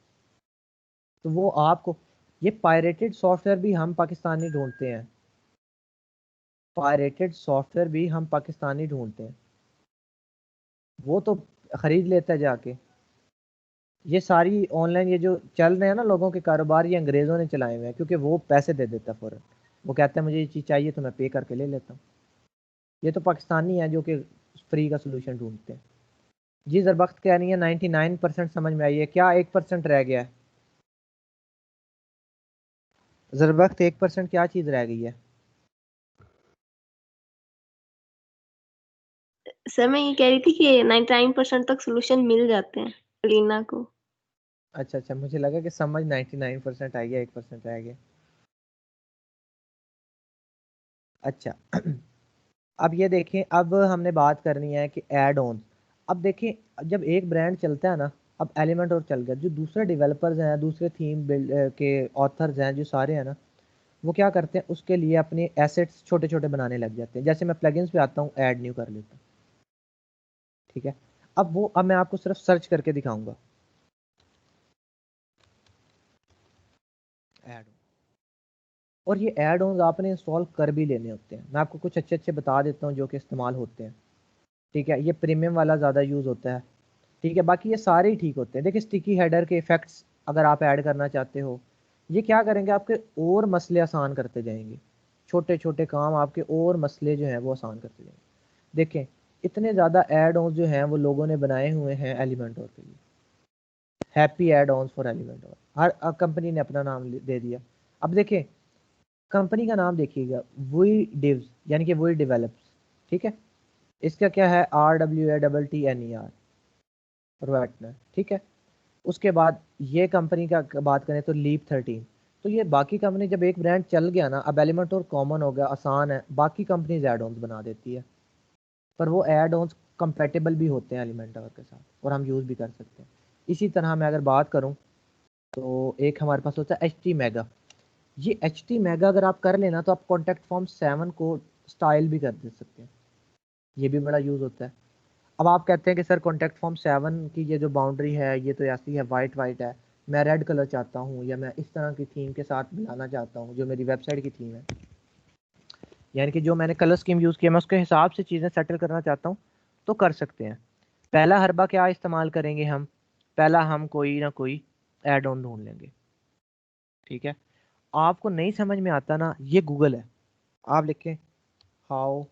Speaker 1: तो वो आपको, ये पायरेटेड सॉफ्टवेयर भी हम पाकिस्तानी ढूंढते हैं, पायरेटेड सॉफ्टवेयर भी हम पाकिस्तानी ढूंढते हैं, वो तो ख़रीद लेता है जाके। ये सारी ऑनलाइन ये जो चल रहे हैं ना लोगों के कारोबार, ये अंग्रेज़ों ने चलाए हुए हैं, क्योंकि वो पैसे दे देता फ़ौरन, वो कहता है मुझे ये चीज़ चाहिए तो मैं पे करके ले लेता हूँ। ये तो पाकिस्तानी है जो कि फ्री का सोल्यूशन ढूंढते हैं। जी ज़रबख्त कह रही है 99% समझ में आई है, क्या 1% रह गया है? ज़रबख्त 1% क्या चीज़ रह गई है?
Speaker 7: सर मैं ये कह रही थी कि 99% तक सोल्यूशन मिल जाते हैं अलीना को।
Speaker 1: अच्छा अच्छा, मुझे लगा कि समझ 99% आ गया, 1% रह गया। अच्छा अब ये देखें, अब हमने बात करनी है कि ऐड ऑन। अब देखें जब एक ब्रांड चलता है ना, अब एलिमेंट और चल गया, जो दूसरे डेवलपर्स हैं, दूसरे थीम बिल्ड के ऑथर्स हैं, जो सारे हैं ना, वो क्या करते हैं, उसके लिए अपने एसेट्स छोटे छोटे बनाने लग जाते हैं। जैसे मैं प्लगइन्स पे आता हूँ, ऐड न्यू कर लेता हूँ, ठीक है। अब मैं आपको सिर्फ सर्च करके दिखाऊंगा ऐड, और ये ऐड ऑन आपने इंस्टॉल कर भी लेने होते हैं। मैं आपको कुछ अच्छे अच्छे बता देता हूँ जो कि इस्तेमाल होते हैं, ठीक है। ये प्रीमियम वाला ज़्यादा यूज़ होता है, ठीक है। बाकी ये सारे ही ठीक होते हैं। देखिए स्टिकी हेडर के इफेक्ट्स अगर आप ऐड करना चाहते हो, ये क्या करेंगे, आपके और मसले आसान करते जाएंगे, छोटे छोटे काम आपके और मसले जो हैं वो आसान करते जाएंगे। देखें इतने ज़्यादा ऐड ऑन जो हैं वो लोगों ने बनाए हुए हैं एलिमेंटोर के लिए, happy add on for Elementor, हर कंपनी ने अपना नाम दे दिया। अब देखें कंपनी का नाम देखिएगा, वही डिव्स यानी कि वही डेवलप्स, ठीक है। इसका क्या है, RWATTNER, रोएटनर, ठीक है। उसके बाद ये कंपनी का बात करें तो लीप 13। तो ये बाकी कंपनी, जब एक ब्रांड चल गया ना, अब एलिमेंट और कॉमन हो गया, आसान है, बाकी कंपनीज एड ऑन्स बना देती है, पर वो एड ऑन्स कंपेटेबल भी होते हैं एलिमेंट के साथ और हम यूज़ भी कर सकते हैं। इसी तरह मैं अगर बात करूँ तो एक हमारे पास होता है HT मेगा। ये HT मेगा अगर आप कर लेना तो आप कॉन्टैक्ट फॉर्म 7 को स्टाइल भी कर दे सकते हैं, ये भी बड़ा यूज़ होता है। अब आप कहते हैं कि सर कॉन्टैक्ट फॉर्म 7 की ये जो बाउंड्री है ये तो ऐसी है, वाइट वाइट है, मैं रेड कलर चाहता हूँ, या मैं इस तरह की थीम के साथ मिलाना चाहता हूँ जो मेरी वेबसाइट की थीम है, यानी कि जो मैंने कलर स्कीम यूज़ किया मैं उसके हिसाब से चीज़ें सेटल करना चाहता हूँ, तो कर सकते हैं। पहला हरबा क्या इस्तेमाल करेंगे हम, पहला हम कोई ना कोई एड ऑन ढूंढ लेंगे, ठीक है। आपको नहीं समझ में आता ना, ये गूगल है, आप लिखें हाउ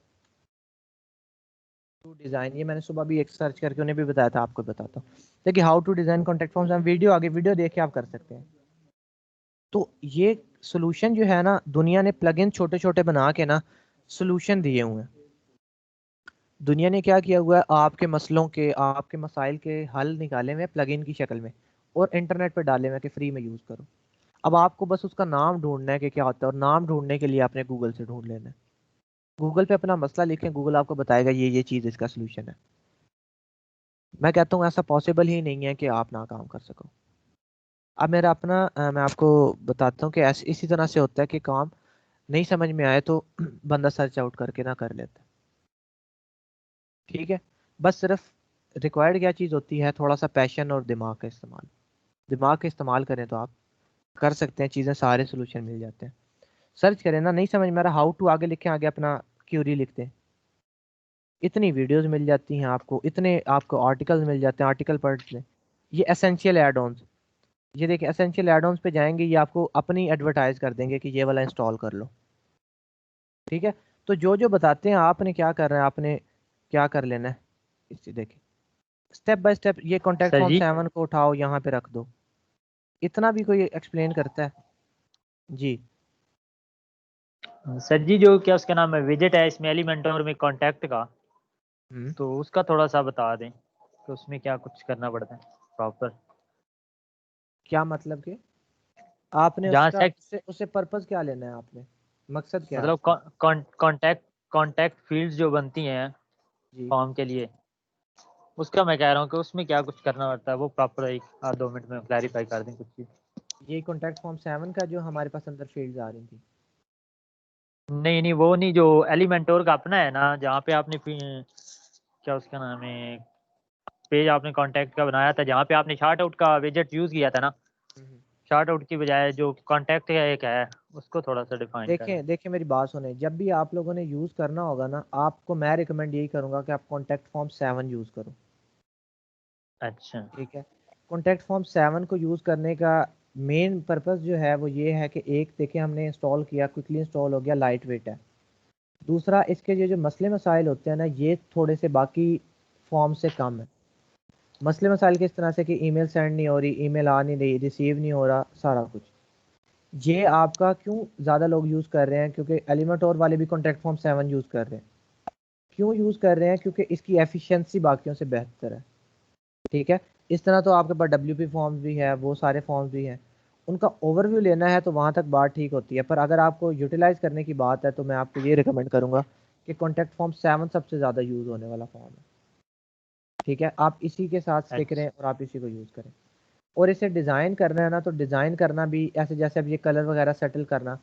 Speaker 1: टू डिज़ाइन, ये मैंने सुबह भी एक सर्च करके उन्हें भी बताया था, आपको बताता हूँ। देखिए how to design contact forms, हम वीडियो आगे वीडियो देख के आप कर सकते हैं। तो ये सोल्यूशन जो है ना, दुनिया ने प्लगइन छोटे छोटे बना के ना सोल्यूशन दिए हुए हैं। दुनिया ने क्या किया हुआ है, आपके मसलों के, आपके मसाइल के हल निकाले हुए प्लगइन की शक्ल में और इंटरनेट पर डाले हुए कि फ्री में यूज़ करो। अब आपको बस उसका नाम ढूंढना है कि क्या होता है, और नाम ढूंढने के लिए आपने गूगल से ढूंढ लेना है। गूगल पे अपना मसला लिखें, गूगल आपको बताएगा ये चीज़ इसका सोल्यूशन है। मैं कहता हूँ ऐसा पॉसिबल ही नहीं है कि आप ना काम कर सको। अब मेरा अपना मैं आपको बताता हूँ कि ऐसे इसी तरह से होता है कि काम नहीं समझ में आए तो बंदा सर्च आउट करके ना कर लेता है, ठीक है। बस सिर्फ रिक्वायर्ड क्या चीज़ होती है, थोड़ा सा पैशन और दिमाग का इस्तेमाल। दिमाग का इस्तेमाल करें तो आप कर सकते हैं चीज़ें, सारे सोल्यूशन मिल जाते हैं। सर्च करें ना, नहीं समझ में आ रहा, हाउ टू आगे लिखें, आगे अपना क्यूरी लिखते हैं, इतनी वीडियोस मिल जाती हैं आपको, इतने आपको आर्टिकल्स मिल जाते हैं, आर्टिकल पढ़ लें। ये एसेंशियल एड ऑन्स, ये देखिए एसेंशियल एड ऑन्स पे जाएंगे, ये आपको अपनी एडवर्टाइज कर देंगे कि ये वाला इंस्टॉल कर लो, ठीक है। तो जो जो बताते हैं आपने क्या करना है, आपने क्या कर लेना है, इसे देखिए स्टेप बाय स्टेप। ये कॉन्टैक्ट
Speaker 3: सर
Speaker 1: फॉर्म
Speaker 3: जी
Speaker 1: 7 को उठाओ, यहाँ पे रख दो, इतना भी कोई एक्सप्लेन करता है जी।
Speaker 3: सर जी जो क्या उसका नाम है विजेट है इसमें एलिमेंटोर में कांटेक्ट का,
Speaker 1: हम्म,
Speaker 3: तो उसका थोड़ा सा बता दें कि उसमें क्या कुछ करना पड़ता है प्रॉपर।
Speaker 1: क्या मतलब कि आपने
Speaker 3: जहाँ
Speaker 1: उसका
Speaker 3: से
Speaker 1: उससे पर्पस क्या लेना है, आपने मकसद क्या है
Speaker 3: मतलब
Speaker 1: उसका।
Speaker 3: कांटेक्ट कांटेक्ट फील्ड्स जो बनती हैं
Speaker 1: जी
Speaker 3: फॉर्म के लिए, उसका मैं कह रहा हूँ कि उसमें क्या कुछ करना पड़ता है, वो प्रॉपर एक आध 2 मिनट में क्लैरिफाई कर दें कुछ चीज़।
Speaker 1: ये कॉन्टैक्ट फॉर्म 7 का जो हमारे पास अंदर फील्ड्स आ रही थी।
Speaker 3: नहीं नहीं वो नहीं, जो एलिमेंटोर का अपना है ना, जहाँ पे आपने क्या उसका नाम है पेज आपने कांटेक्ट का बनाया था, जहाँ पे आपने शार्ट आउट का विजेट यूज़ किया था ना,
Speaker 1: हम्म।
Speaker 3: शार्ट आउट की बजाय जो कांटेक्ट का एक है उसको थोड़ा सा डिफाइन करें।
Speaker 1: देखें देखें मेरी बात सुने, जब भी आप लोगों ने यूज़ करना होगा ना, आपको मैं रिकमेंड यही करूँगा कि आप कॉन्टैक्ट फॉर्म 7 यूज़ करो,
Speaker 3: अच्छा
Speaker 1: ठीक है। कॉन्टैक्ट फॉर्म 7 को यूज़ करने का मेन पर्पस जो है वो ये है कि एक देखिए हमने इंस्टॉल किया, क्विकली इंस्टॉल हो गया, लाइट वेट है। दूसरा इसके जो मसले मसाइल होते हैं ना, ये थोड़े से बाकी फॉर्म से कम है। मसले मसाइल किस तरह से कि ईमेल सेंड नहीं हो रही, ईमेल आ नहीं रही, रिसीव नहीं हो रहा, सारा कुछ। ये आपका क्यों ज़्यादा लोग यूज़ कर रहे हैं, क्योंकि एलिमेंट और वाले भी कॉन्टैक्ट फॉर्म 7 यूज़ कर रहे हैं। क्यों यूज़ कर रहे हैं, क्योंकि इसकी एफिशिएंसी बाकियों से बेहतर है, ठीक है। इस तरह तो आपके पास WP फॉर्म्स भी है, वो सारे फॉर्म्स भी हैं, उनका ओवरव्यू लेना है तो वहाँ तक बात ठीक होती है, पर अगर आपको यूटिलाइज करने की बात है तो मैं आपको ये रिकमेंड करूँगा कि कॉन्टैक्ट फॉर्म 7 सबसे ज़्यादा यूज़ होने वाला फॉर्म है। ठीक है, आप इसी के साथ स्टिक रहें और आप इसी को यूज़ करें। और इसे डिज़ाइन करना है ना, तो डिज़ाइन करना भी ऐसे जैसे अब ये कलर वगैरह सेटल करना,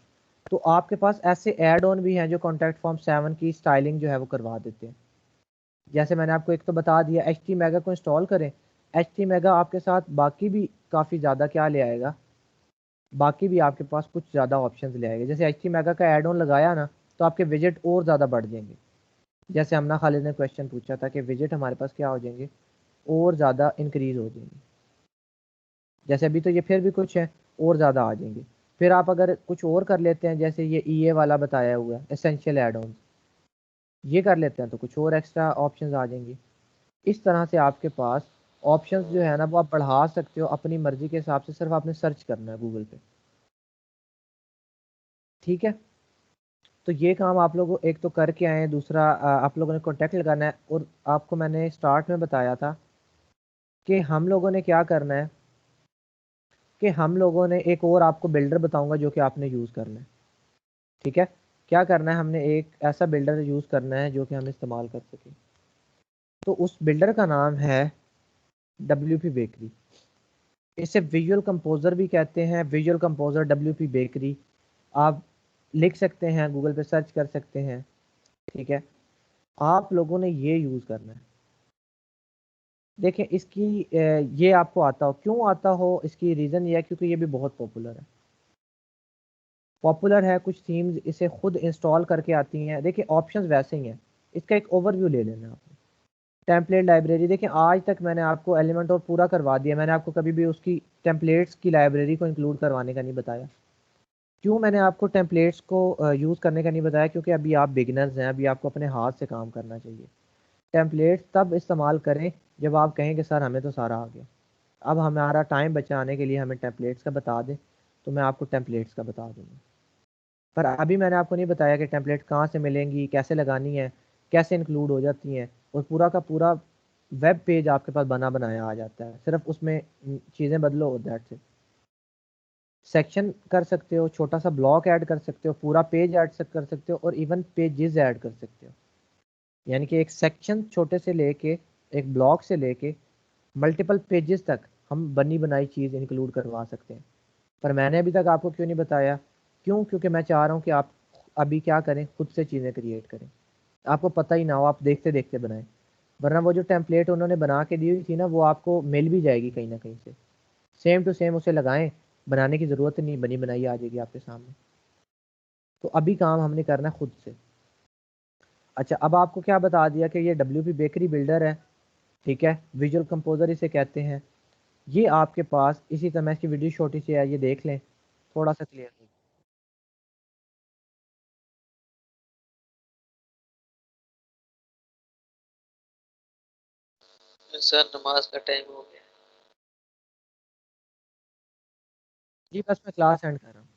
Speaker 1: तो आपके पास ऐसे ऐड ऑन भी हैं जो कॉन्टैक्ट फॉर्म 7 की स्टाइलिंग जो है वो करवा देते हैं। जैसे मैंने आपको एक तो बता दिया, HT मेगा को इंस्टॉल करें। HT मेगा आपके साथ बाकी भी काफ़ी ज़्यादा क्या ले आएगा, बाकी भी आपके पास कुछ ज़्यादा ऑप्शंस ले आएगा। जैसे HT मेगा का ऐड ऑन लगाया ना, तो आपके विजिट और ज़्यादा बढ़ जाएंगे। जैसे हमना खालिद ने क्वेश्चन पूछा था कि विजिट हमारे पास क्या हो जाएंगे, और ज़्यादा इंक्रीज़ हो जाएंगे। जैसे अभी तो ये फिर भी कुछ है, और ज़्यादा आ जाएंगे। फिर आप अगर कुछ और कर लेते हैं, जैसे ये EA वाला बताया हुआ है एसेंशियल एड ऑन, ये कर लेते हैं तो कुछ और एक्स्ट्रा ऑप्शंस आ जाएंगे। इस तरह से आपके पास ऑप्शंस जो है ना वो आप बढ़ा सकते हो अपनी मर्जी के हिसाब से, सिर्फ आपने सर्च करना है गूगल पे। ठीक है, तो ये काम आप लोगों एक तो करके आए हैं, दूसरा आप लोगों ने कॉन्टैक्ट लगाना है। और आपको मैंने स्टार्ट में बताया था कि हम लोगों ने क्या करना है, कि हम लोगों ने एक और आपको बिल्डर बताऊंगा जो कि आपने यूज़ करना है। ठीक है, क्या करना है, हमने एक ऐसा बिल्डर यूज़ करना है जो कि हम इस्तेमाल कर सकें। तो उस बिल्डर का नाम है WP बेकरी। इसे विजुअल कंपोज़र भी कहते हैं, विजुअल कंपोज़र WP बेकरी। आप लिख सकते हैं, गूगल पे सर्च कर सकते हैं। ठीक है, आप लोगों ने ये यूज़ करना है। देखें इसकी ये आपको आता हो, क्यों आता हो, इसकी रीज़न ये है क्योंकि ये भी बहुत पॉपुलर है। कुछ थीम्स इसे खुद इंस्टॉल करके आती हैं। देखिए ऑप्शंस वैसे ही हैं, इसका एक ओवरव्यू ले लेना आपने। टेम्पलेट लाइब्रेरी, देखिए आज तक मैंने आपको एलिमेंट और पूरा करवा दिया, मैंने आपको कभी भी उसकी टेम्पलेट्स की लाइब्रेरी को इंक्लूड करवाने का नहीं बताया। क्यों मैंने आपको टेम्पलेट्स को यूज़ करने का नहीं बताया, क्योंकि अभी आप बिगिनर्स हैं, अभी आपको अपने हाथ से काम करना चाहिए। टेम्पलेट्स तब इस्तेमाल करें जब आप कहें कि सर हमें तो सारा आ गया, अब हमारा टाइम बचाने के लिए हमें टेम्पलेट्स का बता दें, तो मैं आपको टेम्पलेट्स का बता दूँगा। पर अभी मैंने आपको नहीं बताया कि टेम्पलेट कहाँ से मिलेंगी, कैसे लगानी है, कैसे इंक्लूड हो जाती हैं। और पूरा का पूरा वेब पेज आपके पास बना बनाया आ जाता है, सिर्फ उसमें चीज़ें बदलो और दैट्स इट। सेक्शन कर सकते हो, छोटा सा ब्लॉक ऐड कर सकते हो, पूरा पेज ऐड कर सकते हो, और इवन पेजेस ऐड कर सकते हो। यानी कि एक सेक्शन छोटे से लेके, एक ब्लॉक से लेके मल्टीपल पेजेस तक हम बनी बनाई चीज़ इंक्लूड करवा सकते हैं। पर मैंने अभी तक आपको क्यों नहीं बताया, क्यों, क्योंकि मैं चाह रहा हूँ कि आप अभी क्या करें, खुद से चीज़ें क्रिएट करें, आपको पता ही ना हो, आप देखते देखते बनाएं। वरना वो जो टेम्पलेट उन्होंने बना के दी हुई थी ना, वो आपको मिल भी जाएगी कहीं ना कहीं से, सेम टू सेम उसे लगाएं, बनाने की ज़रूरत नहीं, बनी बनाई आ जाएगी आपके सामने। तो अभी काम हमने करना है खुद से। अच्छा, अब आपको क्या बता दिया कि ये WP बेकरी बिल्डर है। ठीक है, विजुअल कंपोजर इसे कहते हैं। ये आपके पास इसी तरह, इसकी वीडियो छोटी सी है, ये देख लें, थोड़ा सा क्लियर हो।
Speaker 6: सर नमाज का टाइम हो गया।
Speaker 1: जी बस मैं क्लास एंड कर रहा हूँ।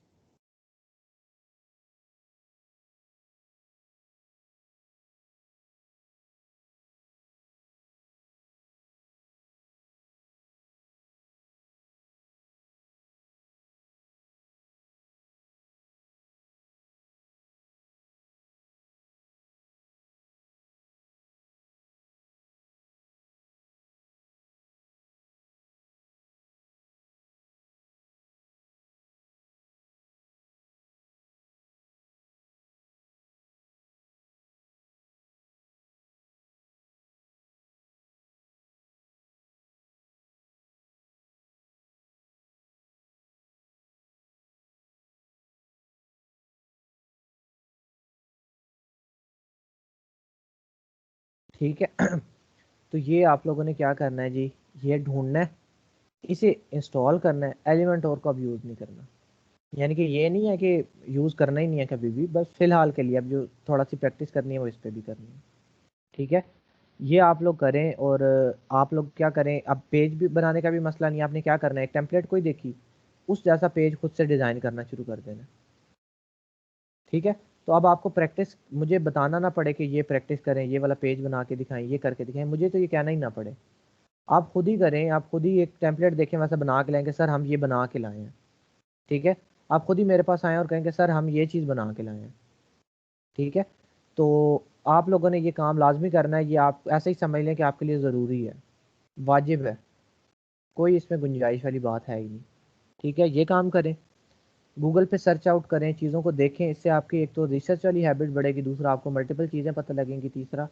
Speaker 1: ठीक है, तो ये आप लोगों ने क्या करना है जी, ये ढूंढना है, इसे इंस्टॉल करना है, एलिमेंट और को अब यूज़ नहीं करना। यानी कि ये नहीं है कि यूज़ करना ही नहीं है कभी भी, बस फिलहाल के लिए अब जो थोड़ा सी प्रैक्टिस करनी है वो इस पर भी करनी है। ठीक है, ये आप लोग करें। और आप लोग क्या करें, अब पेज भी बनाने का भी मसला नहीं है, आपने क्या करना है, एक टेम्पलेट कोई देखी, उस जैसा पेज खुद से डिज़ाइन करना शुरू कर देना। ठीक है, तो अब आपको प्रैक्टिस, मुझे बताना ना पड़े कि ये प्रैक्टिस करें, ये वाला पेज बना के दिखाएं, ये करके दिखाएं, मुझे तो ये कहना ही ना पड़े, आप खुद ही करें। आप खुद ही एक टेम्पलेट देखें, वैसा बना के लाएंगे, सर हम ये बना के लाए हैं, ठीक है, आप खुद ही मेरे पास आएँ और कहें कि सर हम ये चीज़ बना के लाए हैं, ठीक है, तो आप लोगों ने ये काम लाजमी करना है। ये आप ऐसे ही समझ लें कि आपके लिए ज़रूरी है, वाजिब है, कोई इसमें गुंजाइश वाली बात है ही नहीं। ठीक है, ये काम करें, गूगल पे सर्च आउट करें, चीज़ों को देखें, इससे आपकी एक तो रिसर्च वाली हैबिट बढ़ेगी, दूसरा आपको मल्टीपल चीज़ें पता लगेंगी, तीसरा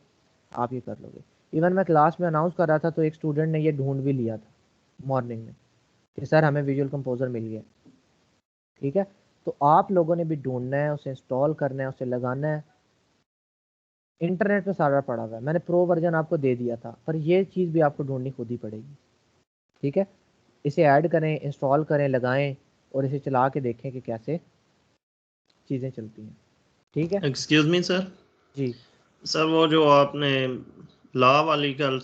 Speaker 1: आप ये कर लोगे। इवन मैं क्लास में अनाउंस कर रहा था तो एक स्टूडेंट ने ये ढूंढ भी लिया था मॉर्निंग में कि सर हमें विजुअल कंपोजर मिल गया। ठीक है, तो आप लोगों ने भी ढूंढना है, उसे इंस्टॉल करना है, उसे लगाना है। इंटरनेट पे सारा पड़ा हुआ है, मैंने प्रो वर्जन आपको दे दिया था, पर ये चीज़ भी आपको ढूंढनी खुद ही पड़ेगी। ठीक है, इसे ऐड करें, इंस्टॉल करें, लगाएं और इसे चला के देखें कि कैसे चीज़ें चलती हैं। ठीक है,
Speaker 2: एक्सक्यूज मी सर,
Speaker 1: जी
Speaker 2: सर वो जो आपने लॉ वाली कल